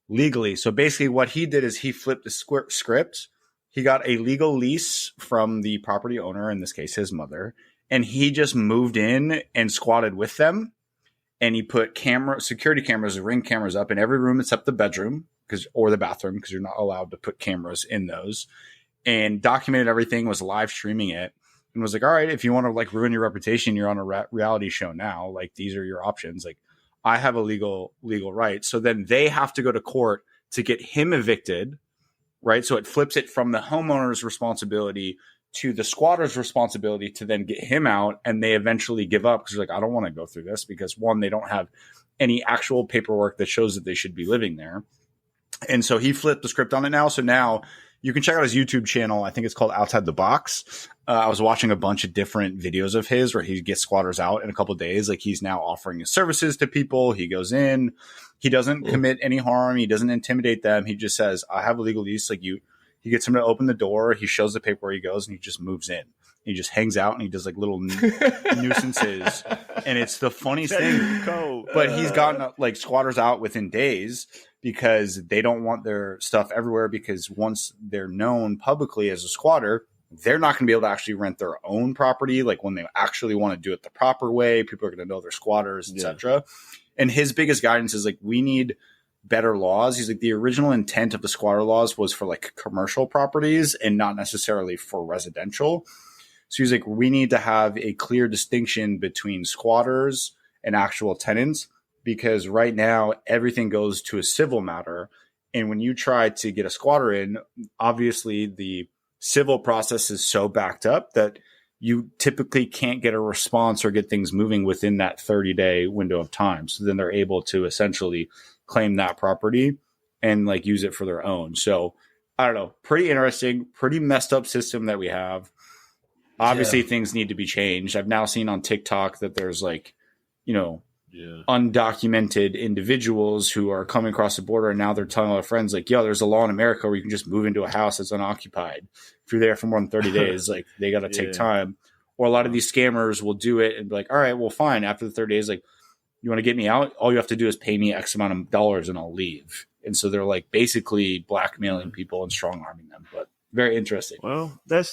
legally. So basically what he did is he flipped the script. He got a legal lease from the property owner, in this case, his mother, and he just moved in and squatted with them. And he put security cameras, ring cameras up in every room except the bedroom or the bathroom, because you're not allowed to put cameras in those, and documented everything, was live streaming it, and was like, all right, if you want to like ruin your reputation, you're on a reality show now. Like, these are your options. Like, I have a legal right. So then they have to go to court to get him evicted. Right. So it flips it from the homeowner's responsibility to the squatter's responsibility to then get him out. And they eventually give up because they're like, I don't want to go through this, because one, they don't have any actual paperwork that shows that they should be living there. And so he flipped the script on it now. So now you can check out his YouTube channel. I think it's called Outside the Box. I was watching a bunch of different videos of his where he gets squatters out in a couple of days. Like, he's now offering his services to people. He goes in, he doesn't commit any harm. He doesn't intimidate them. He just says, I have a legal lease. Like, he gets him to open the door. He shows the paper where he goes, and he just moves in. He just hangs out, and he does like little nuisances. And it's the funniest thing. But he's gotten like squatters out within days, because they don't want their stuff everywhere, because once they're known publicly as a squatter, they're not going to be able to actually rent their own property. Like, when they actually want to do it the proper way, people are going to know they're squatters, etc. And his biggest guidance is like, we need better laws. He's like, the original intent of the squatter laws was for like commercial properties and not necessarily for residential. So he's like, we need to have a clear distinction between squatters and actual tenants, because right now everything goes to a civil matter. And when you try to get a squatter in, obviously the civil process is so backed up that you typically can't get a response or get things moving within that 30-day window of time. So then they're able to essentially claim that property and like use it for their own. So I don't know, pretty interesting, pretty messed up system that we have. Obviously things need to be changed. I've now seen on TikTok that there's like, undocumented individuals who are coming across the border, and now they're telling all their friends like, yo, there's a law in America where you can just move into a house that's unoccupied. If you're there for more than 30 days, like, they got to take time. Or a lot of these scammers will do it and be like, all right, well, fine. After the 30 days, like, you want to get me out? All you have to do is pay me X amount of dollars and I'll leave. And so they're like basically blackmailing people and strong arming them. But very interesting. Well, that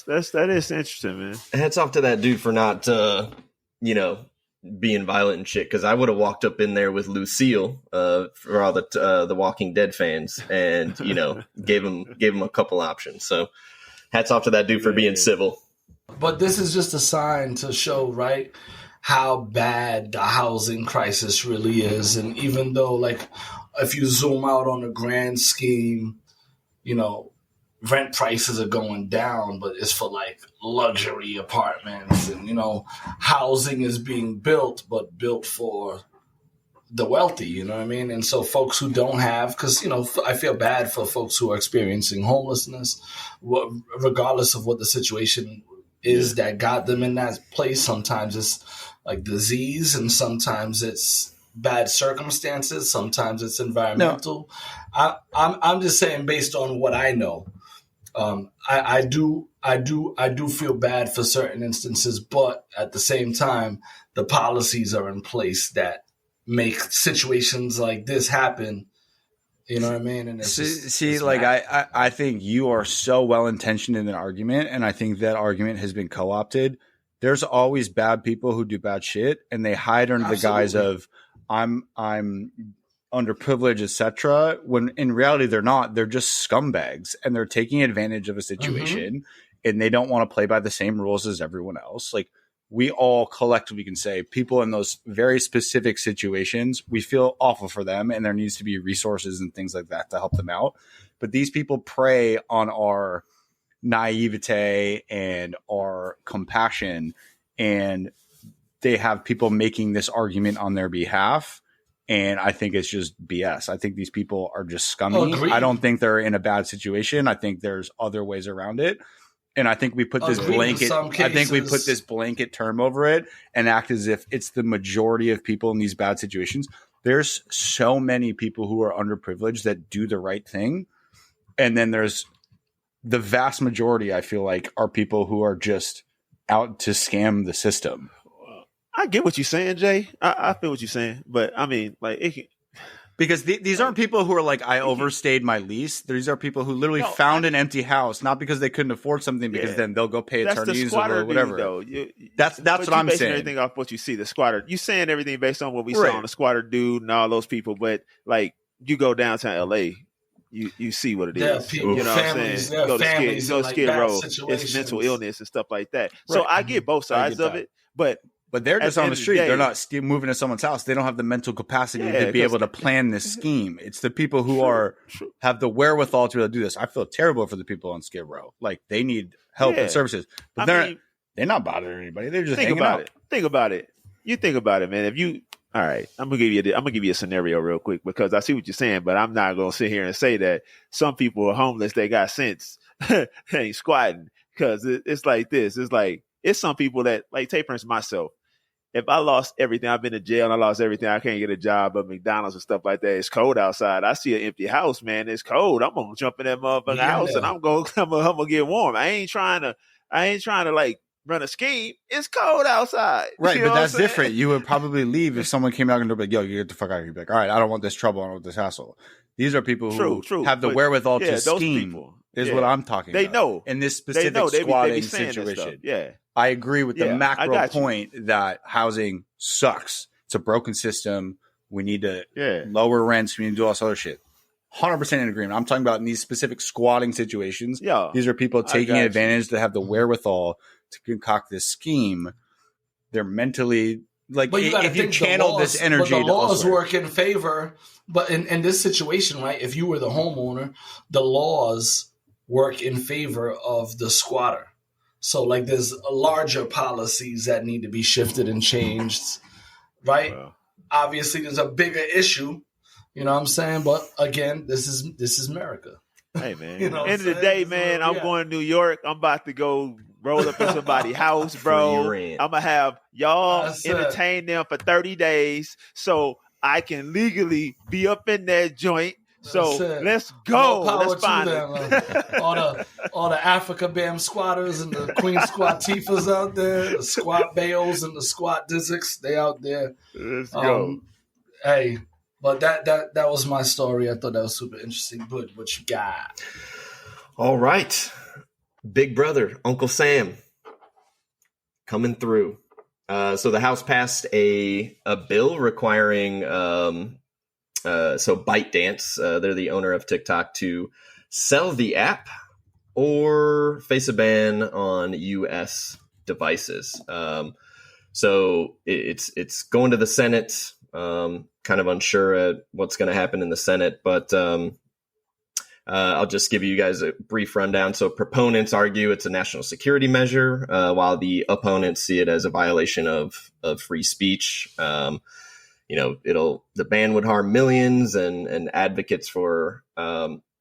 is interesting, man. Hats off to that dude for not, being violent and shit, because I would have walked up in there with Lucille for all the Walking Dead fans, and gave him a couple options. So hats off to that dude for being civil. But this is just a sign to show, right, how bad the housing crisis really is. And even though, like, if you zoom out on the grand scheme, rent prices are going down, but it's for like luxury apartments, and housing is being built, but built for the wealthy, you know what I mean? And so folks who don't have, because I feel bad for folks who are experiencing homelessness, regardless of what the situation is that got them in that place. Sometimes it's like disease, and sometimes it's bad circumstances, sometimes it's environmental. No. I'm just saying, based on what I know. I do feel bad for certain instances, but at the same time, the policies are in place that make situations like this happen. You know what I mean? And I think you are so well intentioned in an argument, and I think that argument has been co-opted. There's always bad people who do bad shit, and they hide under the guise of I'm underprivileged, etc. When in reality they're not. They're just scumbags, and they're taking advantage of a situation, and they don't want to play by the same rules as everyone else. Like, we all collectively can say people in those very specific situations, we feel awful for them, and there needs to be resources and things like that to help them out. But these people prey on our naivete and our compassion, and they have people making this argument on their behalf. And I think it's just BS. I think these people are just scummy. Agreed. I don't think they're in a bad situation. I think there's other ways around it. And I think we put this blanket. I think we put this blanket term over it and act as if it's the majority of people in these bad situations. There's so many people who are underprivileged that do the right thing, and then there's the vast majority. I feel like are people who are just out to scam the system. I get what you're saying, Jay. I feel what you're saying, but I mean, like, because these aren't people who are like, I overstayed my lease. These are people who literally found an empty house, not because they couldn't afford something, because then they'll go pay attorneys or whatever. That's what I'm saying. Everything off what you see, the squatter. You saying everything based on what we saw on the squatter dude and all those people, but like you go downtown LA, you see what it is. People, you know families, what I'm saying? Go to Skid Row. Situations. It's mental illness and stuff like that. So I get both sides of it, but they're just on the street. They're not moving to someone's house. They don't have the mental capacity to be able to plan this scheme. It's the people who have the wherewithal to be able to do this. I feel terrible for the people on Skid Row. Like they need help and services, but they're not bothering anybody. They're just hanging out. Think about it. You think about it, man. If you all right, I'm gonna give you a scenario real quick because I see what you're saying, but I'm not gonna sit here and say that some people are homeless. They got sense, ain't squatting because it's like this. It's like it's some people that like take for instance myself. If I lost everything, I've been to jail and I lost everything. I can't get a job at McDonald's and stuff like that. It's cold outside. I see an empty house, man. It's cold. I'm gonna jump in that motherfucking house and I'm gonna get warm. I ain't trying to like run a scheme. It's cold outside. Right, but that's different. You would probably leave if someone came out and be like, yo, you get the fuck out of here. You'd be like, all right, I don't want this trouble. I don't want this hassle. These are people who have the wherewithal to scheme. Is what I'm talking about. They know. In this specific squatting situation. Yeah. I agree with the macro point that housing sucks. It's a broken system. We need to lower rents. We need to do all this other shit. 100% in agreement. I'm talking about in these specific squatting situations. Yeah. These are people taking advantage that have the wherewithal to concoct this scheme. They're mentally like, if you channel this energy, but the laws work in favor. But in this situation, right, if you were the homeowner, the laws work in favor of the squatter. So, like, there's larger policies that need to be shifted and changed, right? Wow. Obviously, there's a bigger issue, you know what I'm saying? But again, this is America. Hey, man. You know, end of the day, man, I'm going to New York. I'm about to go roll up in somebody's house, bro. I'm going to have y'all entertain them for 30 days so I can legally be up in that joint. So let's go. Let's find them. all the Africa Bam squatters and the Queen Squatifas out there, the squat bales and the squat dizzics, they out there. Let's go. Hey, but that was my story. I thought that was super interesting. But what you got? All right. Big brother, Uncle Sam, coming through. So the House passed a bill requiring ByteDance, they're the owner of TikTok, to sell the app or face a ban on U.S. devices. So it's going to the Senate. Kind of unsure at what's going to happen in the Senate, but I'll just give you guys a brief rundown. So proponents argue it's a national security measure, while the opponents see it as a violation of free speech. The ban would harm millions and advocates for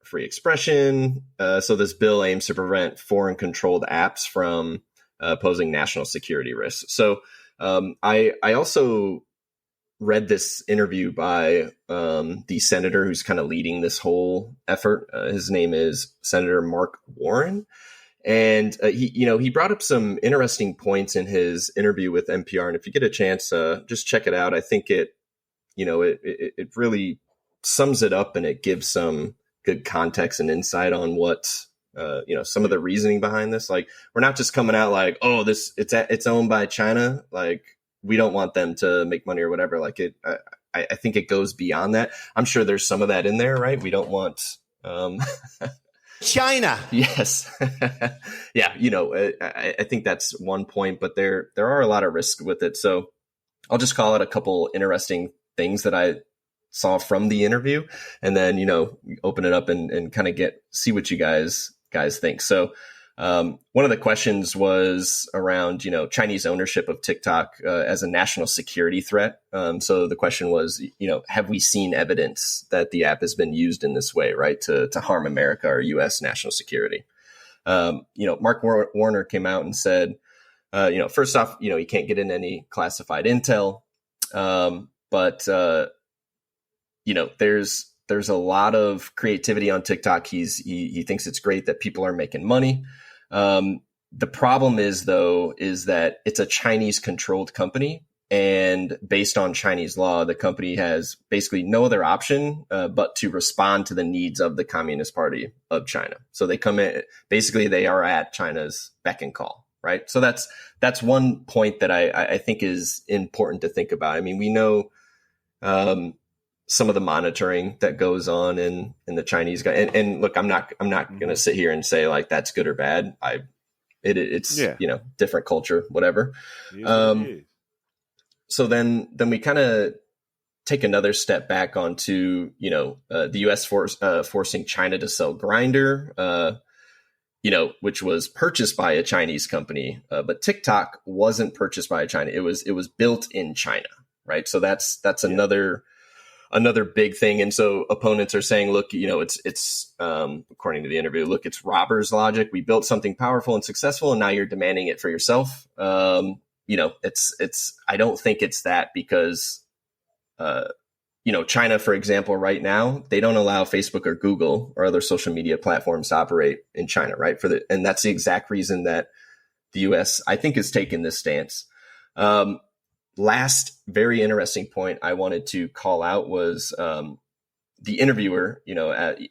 free expression. So this bill aims to prevent foreign controlled apps from posing national security risks. So I also read this interview by the senator who's kind of leading this whole effort. His name is Senator Mark Warren. And he brought up some interesting points in his interview with NPR. And if you get a chance, just check it out. I think it really sums it up, and it gives some good context and insight on what some of the reasoning behind this. Like, we're not just coming out like, oh, it's owned by China. Like, we don't want them to make money or whatever. Like I think it goes beyond that. I'm sure there's some of that in there, right? We don't want China. Yes. Yeah. I think that's one point, but there are a lot of risks with it. So I'll just call it a couple interesting things that I saw from the interview, and then, open it up and kind of see what you guys think. So One of the questions was around, Chinese ownership of TikTok as a national security threat. So the question was, have we seen evidence that the app has been used in this way, right, to harm America or U.S. national security? Mark Warner came out and said, first off, you can't get in any classified intel, but there's a lot of creativity on TikTok. He thinks it's great that people are making money. The problem is that it's a Chinese controlled company, and based on Chinese law, the company has basically no other option but to respond to the needs of the Communist Party of China. So they come in, basically they are at China's beck and call, right? So that's one point that I think is important to think about. I mean, we know some of the monitoring that goes on in the Chinese guy. And look, I'm not going to sit here and say like that's good or bad. It's different culture, whatever. So then we kind of take another step back onto, the U.S. forcing China to sell Grindr, which was purchased by a Chinese company, but TikTok wasn't purchased by China. It was built in China, right? So that's another big thing. And so opponents are saying, look, it's according to the interview, look, it's Robert's logic. We built something powerful and successful, and now you're demanding it for yourself. I don't think it's that, because, China, for example, right now, they don't allow Facebook or Google or other social media platforms to operate in China, right? And that's the exact reason that the US, I think, has taken this stance. Last very interesting point I wanted to call out was the interviewer,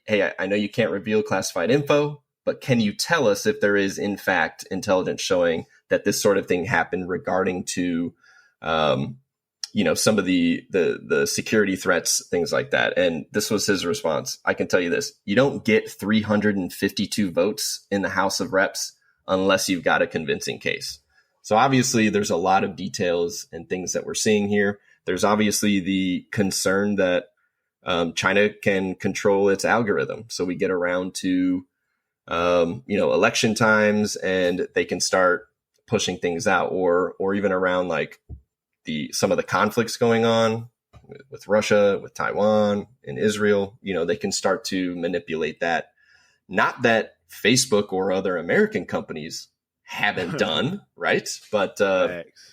hey, I know you can't reveal classified info, but can you tell us if there is, in fact, intelligence showing that this sort of thing happened regarding to, some of the security threats, things like that? And this was his response. I can tell you this: you don't get 352 votes in the House of Reps unless you've got a convincing case. So obviously there's a lot of details and things that we're seeing here. There's obviously the concern that China can control its algorithm. So we get around to, election times, and they can start pushing things out, or even around like some of the conflicts going on with Russia, with Taiwan and Israel. They can start to manipulate that. Not that Facebook or other American companies haven't done, right? But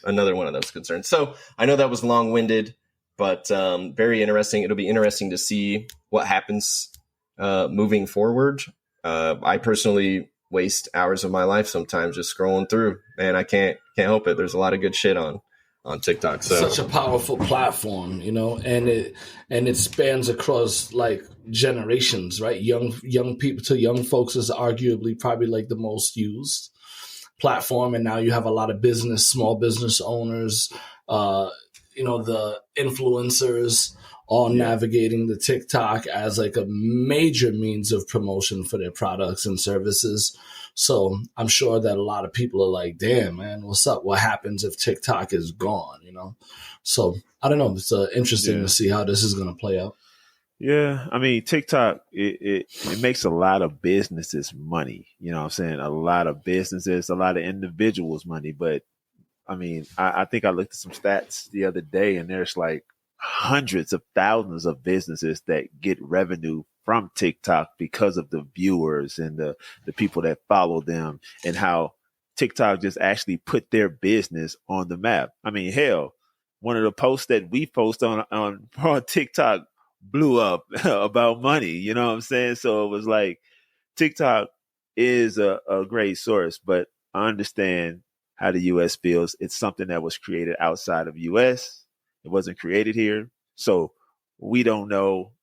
another one of those concerns. So I know that was long-winded, but very interesting. It'll be interesting to see what happens moving forward. I personally waste hours of my life sometimes just scrolling through, and I can't help it. There's a lot of good shit on TikTok. So such a powerful platform, and it spans across like generations, right? Young people to young folks is arguably probably like the most used platform. And now you have a lot of small business owners, the influencers all navigating the TikTok as like a major means of promotion for their products and services. So I'm sure that a lot of people are like, damn, man, what's up? What happens if TikTok is gone? So I don't know. It's interesting to see how this is going to play out. Yeah, I mean, TikTok, it makes a lot of businesses money. You know what I'm saying? A lot of businesses, a lot of individuals money. But, I mean, I think I looked at some stats the other day, and there's like hundreds of thousands of businesses that get revenue from TikTok because of the viewers and the people that follow them, and how TikTok just actually put their business on the map. I mean, hell, one of the posts that we post on TikTok blew up about money, you know what I'm saying? So it was like, TikTok is a great source, but I understand how the U.S. feels. It's something that was created outside of U.S. It wasn't created here. So we don't know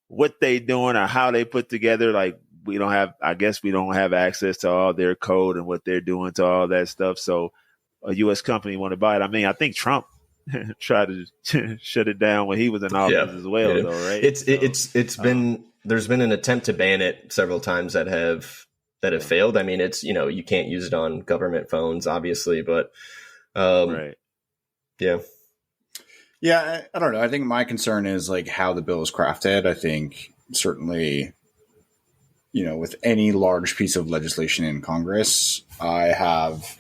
what they doing or how they put together. Like, we don't have access to all their code and what they're doing to all that stuff. So a U.S. company want to buy it. I mean, I think Trump tried to shut it down when he was in office as well, though, right? It's been, there's been an attempt to ban it several times that have failed. I mean, it's, you can't use it on government phones, obviously, but right. Yeah, I don't know. I think my concern is like how the bill is crafted. I think certainly, with any large piece of legislation in Congress, I have,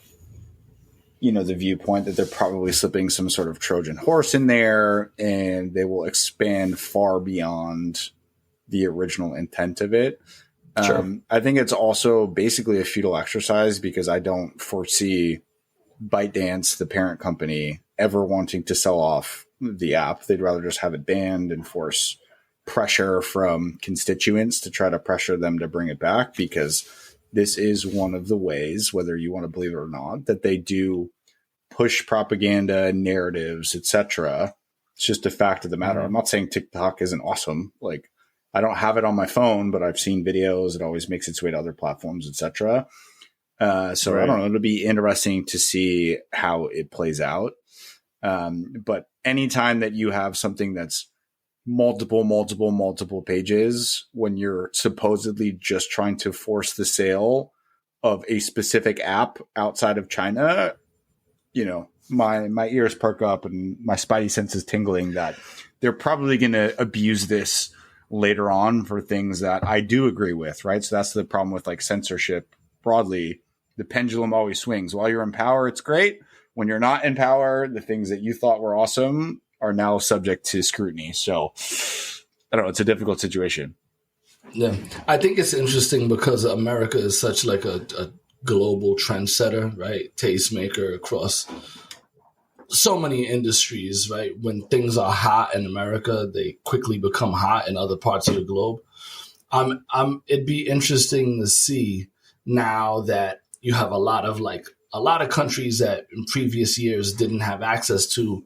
the viewpoint that they're probably slipping some sort of Trojan horse in there, and they will expand far beyond the original intent of it. Sure. I think it's also basically a futile exercise because I don't foresee ByteDance, the parent company, ever wanting to sell off the app. They'd rather just have it banned and force pressure from constituents to try to pressure them to bring it back, because this is one of the ways, whether you want to believe it or not, that they do push propaganda, narratives, etc. It's just a fact of the matter. I'm not saying TikTok isn't awesome. Like, I don't have it on my phone, but I've seen videos. It always makes its way to other platforms, etc. So Right. I don't know. It'll be interesting to see how it plays out. But anytime that you have something that's multiple pages, when you're supposedly just trying to force the sale of a specific app outside of China, my ears perk up and my spidey senses tingling that they're probably going to abuse this later on for things that I do agree with, right? So that's the problem with like censorship broadly. The pendulum always swings. While you're in power, it's great. When you're not in power, the things that you thought were awesome are now subject to scrutiny. So I don't know. It's a difficult situation. Yeah, I think it's interesting because America is such like a global trendsetter, right? Tastemaker across so many industries, right? When things are hot in America, they quickly become hot in other parts of the globe. It'd be interesting to see now that you have a lot of countries that in previous years didn't have access to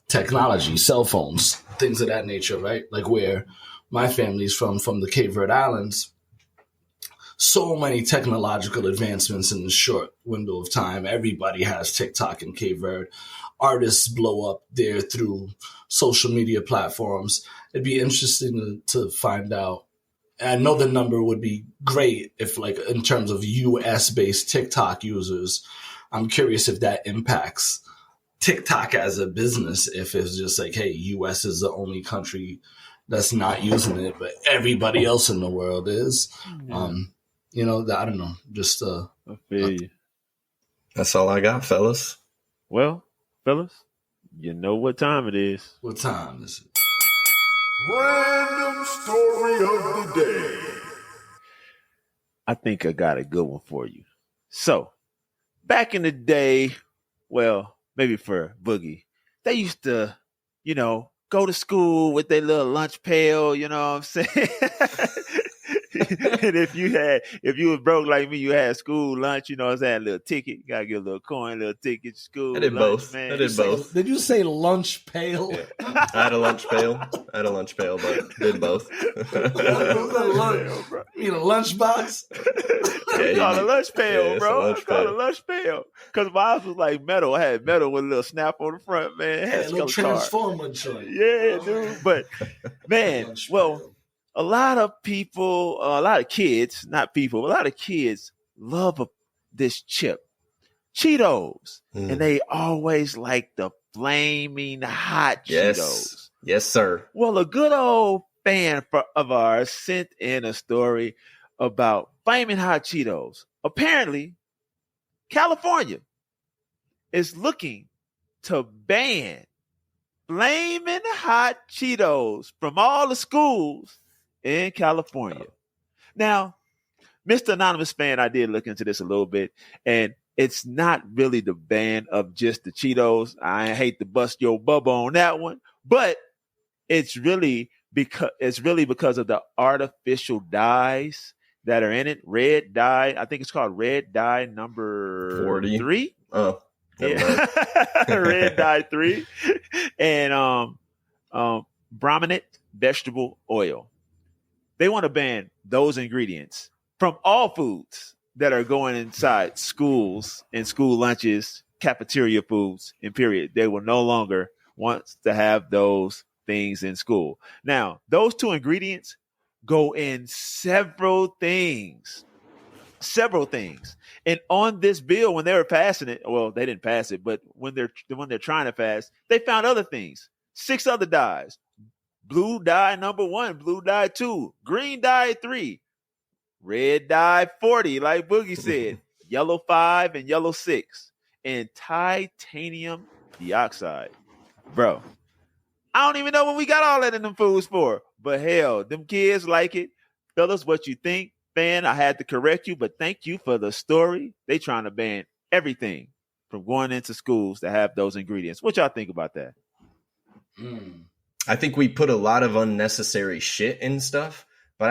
technology, cell phones, things of that nature, right? Like where my family's from the Cape Verde Islands, so many technological advancements in a short window of time. Everybody has TikTok in Cape Verde. Artists blow up there through social media platforms. It'd be interesting to find out. I know the number would be great if, like, in terms of US-based TikTok users, I'm curious if that impacts TikTok as a business, if it's just like, hey, US is the only country that's not using it, but everybody else in the world is. I don't know. Just I feel you. That's all I got, fellas. Well, fellas, you know what time it is. what time is it? Random story of the day. I think I got a good one for you. So, back in the day, well, maybe for Boogie, they used to, go to school with their little lunch pail, you know what I'm saying? And if you was broke like me, you had school lunch, you know what I'm saying? A little ticket, you gotta get a little coin, little ticket to school. I did lunch, both. man. I did both. Did you say lunch pail? Yeah. I had a lunch pail, but did both. You mean a lunchbox? It's called a lunch pail, it's bro. a lunch It's called a pail. lunch pail. Because mine was like metal. I had metal with a little snap on the front, man. It had Hey, a little color card. transformer joint. Yeah, dude. But man, Lunch well, pail. a lot of people, a lot of kids, not people, a lot of kids love this chip, Cheetos. And they always like the flaming hot Cheetos. Yes, sir. Well, a good old fan of ours sent in a story about flaming hot Cheetos. Apparently, California is looking to ban flaming hot Cheetos from all the schools in California. Now, Mr. Anonymous Fan, I did look into this a little bit, and it's not really the ban of just the Cheetos. I hate to bust your bubble on that one, but it's really because of the artificial dyes that are in it. Red dye, I think it's called red dye number 40. 3. Oh, Yeah. Red dye 3, and brominate vegetable oil. They want to ban those ingredients from all foods that are going inside schools and school lunches, cafeteria foods, and period. They will no longer want to have those things in school. Now, those 2 ingredients go in several things. And on this bill, when they were passing it, well, they didn't pass it, but when they're trying to pass, they found other things. 6 other dyes. Blue dye number 1, blue dye 2, green dye 3, red dye 40, like Boogie said, yellow 5 and yellow 6, and titanium dioxide. Bro, I don't even know what we got all that in them foods for. But hell, them kids like it. Fellas, what you think? Fan, I had to correct you, but thank you for the story. They trying to ban everything from going into schools that have those ingredients. What y'all think about that? I think we put a lot of unnecessary shit in stuff, but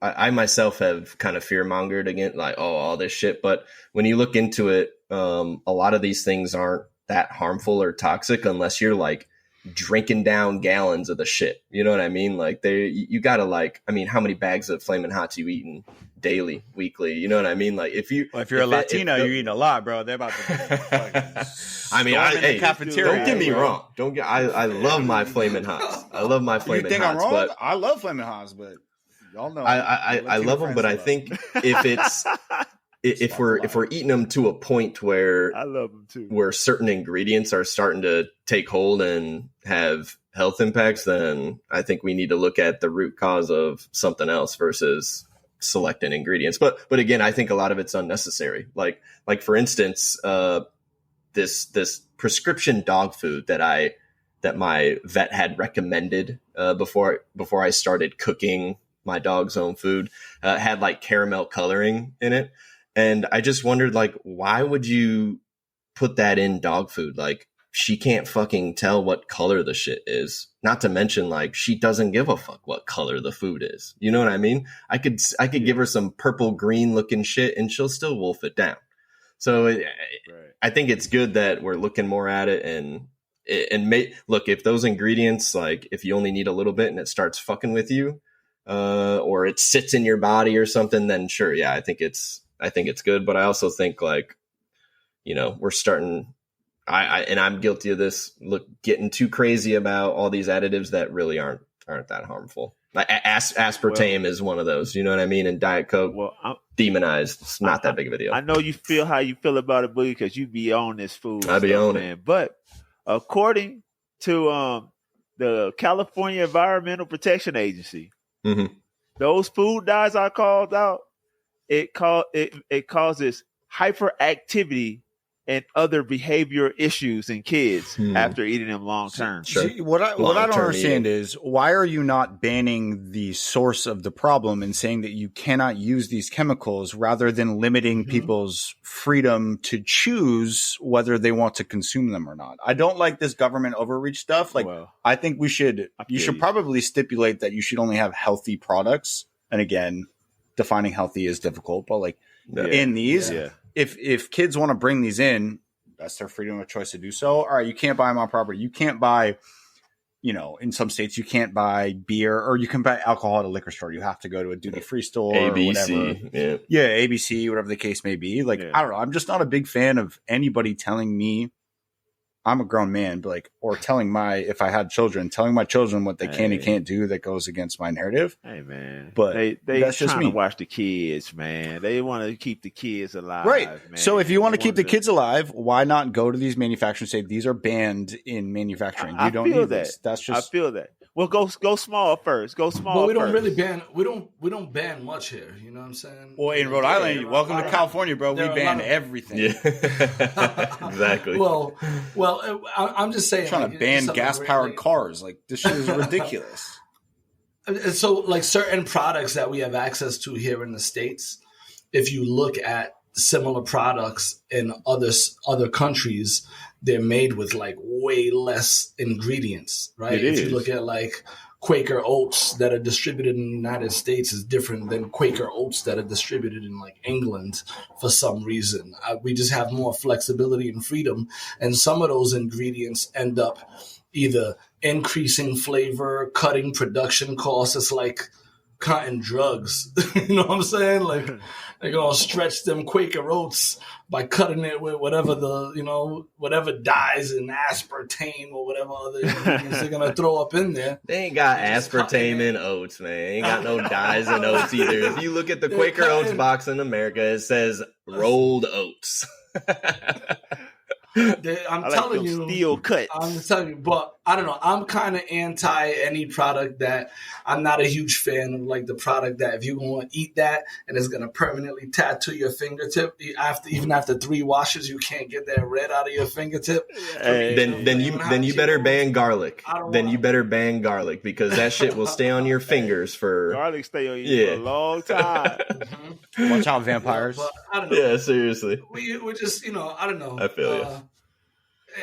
I myself have kind of fear-mongered against like, oh, all this shit. But when you look into it, a lot of these things aren't that harmful or toxic unless you're like drinking down gallons of the shit. You know what I mean? Like you gotta like, I mean, how many bags of Flamin' Hots you eating daily, weekly? You know what I mean? Like if you're a Latino, you're eating a lot, bro. They're about to I mean, cafeteria. Don't get me wrong. I love my Flamin' Hots. I love my Flamin' Hots. You think I'm wrong? But I love Flamin' Hots, but y'all know I love them. But I think if we're eating them to a point where I love them too, where certain ingredients are starting to take hold and have health impacts, then I think we need to look at the root cause of something else versus selecting ingredients. But again, I think a lot of it's unnecessary. Like for instance, this prescription dog food that my vet had recommended before I started cooking my dog's own food had like caramel coloring in it. And I just wondered, like, why would you put that in dog food? Like, she can't fucking tell what color the shit is. Not to mention, like, she doesn't give a fuck what color the food is. You know what I mean? I could give her some purple green looking shit and she'll still wolf it down. So I think it's good that we're looking more at it and look, if those ingredients, like, if you only need a little bit and it starts fucking with you, or it sits in your body or something, then sure, yeah, I think it's good. But I also think, like, you know, we're starting, and I'm guilty of this, getting too crazy about all these additives that really aren't that harmful. Like aspartame is one of those, you know what I mean? And Diet Coke, demonized. It's not that big of a deal. I know you feel how you feel about it, Boogie, because you be on this food. I be on man. it. But according to the California Environmental Protection Agency, those food dyes I called out, it causes hyperactivity and other behavior issues in kids after eating them long term. Sure. What I don't understand is, why are you not banning the source of the problem and saying that you cannot use these chemicals rather than limiting people's freedom to choose whether they want to consume them or not? I don't like this government overreach stuff. Like, I think you should probably stipulate that you should only have healthy products. And again, defining healthy is difficult, but like in these, if kids want to bring these in, that's their freedom of choice to do so. All right, you can't buy them on property. You can't buy, you know, in some states you can't buy beer, or you can buy alcohol at a liquor store. You have to go to a duty-free store ABC, or whatever. Yeah, ABC, whatever the case may be. Like, I don't know. I'm just not a big fan of anybody telling me, I'm a grown man, but like, or telling if I had children, telling my children what they can and can't do that goes against my narrative. Hey man, but they that's just trying me. to watch the kids, man. They want to keep the kids alive, right? Man. So if you want to keep the kids alive, why not go to these manufacturers and say these are banned in manufacturing? You don't need this. That's just, I feel that. Well, go small first. Go small. But we don't first. really ban. We don't ban much here. You know what I'm saying? Well, in Rhode Island, welcome to California, bro. We ban everything. Yeah, exactly. Well, I'm just saying. I'm trying to ban gas-powered cars. Like, this shit is ridiculous. So, like, certain products that we have access to here in the States, if you look at similar products in other countries, they're made with like way less ingredients, right? If you look at like Quaker oats that are distributed in the United States is different than Quaker oats that are distributed in like England for some reason. We just have more flexibility and freedom. And some of those ingredients end up either increasing flavor, cutting production costs. It's like cutting drugs. You know what I'm saying? Like, they're going to stretch them Quaker oats by cutting it with whatever whatever dyes and aspartame or whatever other ingredients they're going to throw up in there. They ain't got aspartame in oats, man. They ain't got no dyes in oats either. If you look at the Quaker Oats box in America, it says rolled oats. I'm I like telling them you, steel cuts. I'm telling you, but I don't know. I'm kind of anti any product that I'm not a huge fan of. Like the product that if you're going to eat that and it's going to permanently tattoo your fingertip even after 3 washes, you can't get that red out of your fingertip. Hey. Then you better ban garlic. Then you better ban garlic because that shit will stay on your fingers for Garlic stay on you for a long time. Watch out, vampires. But I don't know. Yeah, seriously. We're just, I don't know. I feel you.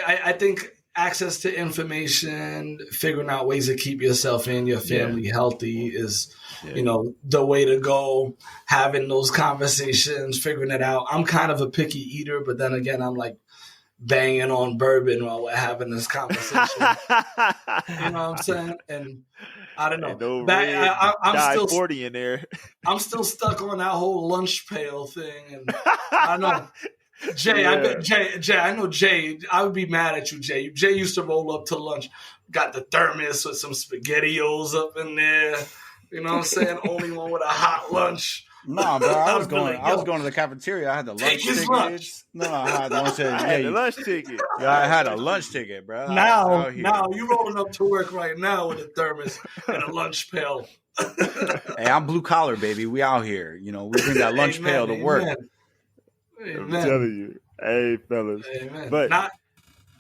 I think access to information, figuring out ways to keep yourself and your family healthy is, the way to go. Having those conversations, figuring it out. I'm kind of a picky eater, but then again, I'm like banging on bourbon while we're having this conversation. You know what I'm saying? And I don't know. I'm still 40 in there. I'm still stuck on that whole lunch pail thing, and I know. Jay, I bet Jay. I know Jay. I would be mad at you, Jay. Jay used to roll up to lunch, got the thermos with some SpaghettiOs up in there. You know what I'm saying? Only one with a hot lunch. No, bro. I was going to the cafeteria. I had the lunch ticket. Lunch. No, I had the lunch ticket. I had the lunch ticket. Yeah, I had a lunch ticket, bro. Now you rolling up to work right now with a thermos and a lunch pail. Hey, I'm blue collar, baby. We out here. We bring that lunch pail to work. I'm telling you. Hey, fellas. Amen. But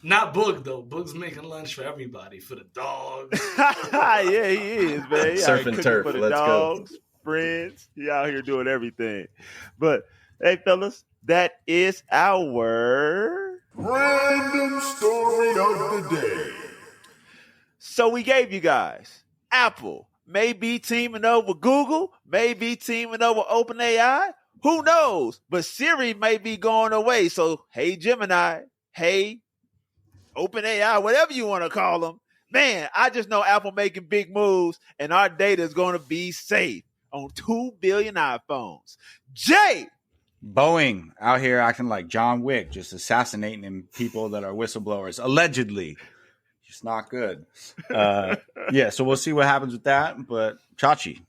not Boog, though. Boog's making lunch for everybody, for the dogs. yeah, he is, man. Surf and turf. For the Let's dogs, go. Friends. He out here doing everything. But, hey, fellas, that is our Random story of the day. So we gave you guys Apple may be teaming up with Google, may be teaming up with OpenAI. Who knows? But Siri may be going away. So, hey, Gemini, hey, OpenAI, whatever you want to call them. Man, I just know Apple making big moves, and our data is going to be safe on 2 billion iPhones. Jay! Boeing out here acting like John Wick, just assassinating people that are whistleblowers, allegedly. It's not good. So we'll see what happens with that. But Chachi,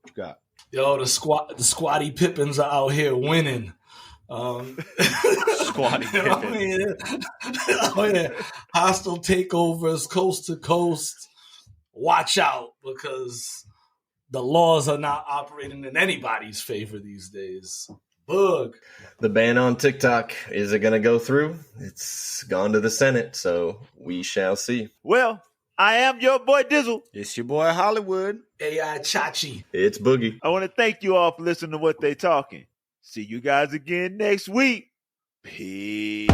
what you got? Yo, the Squatty Pippins are out here winning. Squatty Pippins. Hostile takeovers coast to coast. Watch out, because the laws are not operating in anybody's favor these days. Bug. The ban on TikTok, is it going to go through? It's gone to the Senate, so we shall see. Well, I am your boy Dizzle. It's your boy Hollywood. AI Chachi. It's Boogie. I want to thank you all for listening to What They Talking. See you guys again next week. Peace.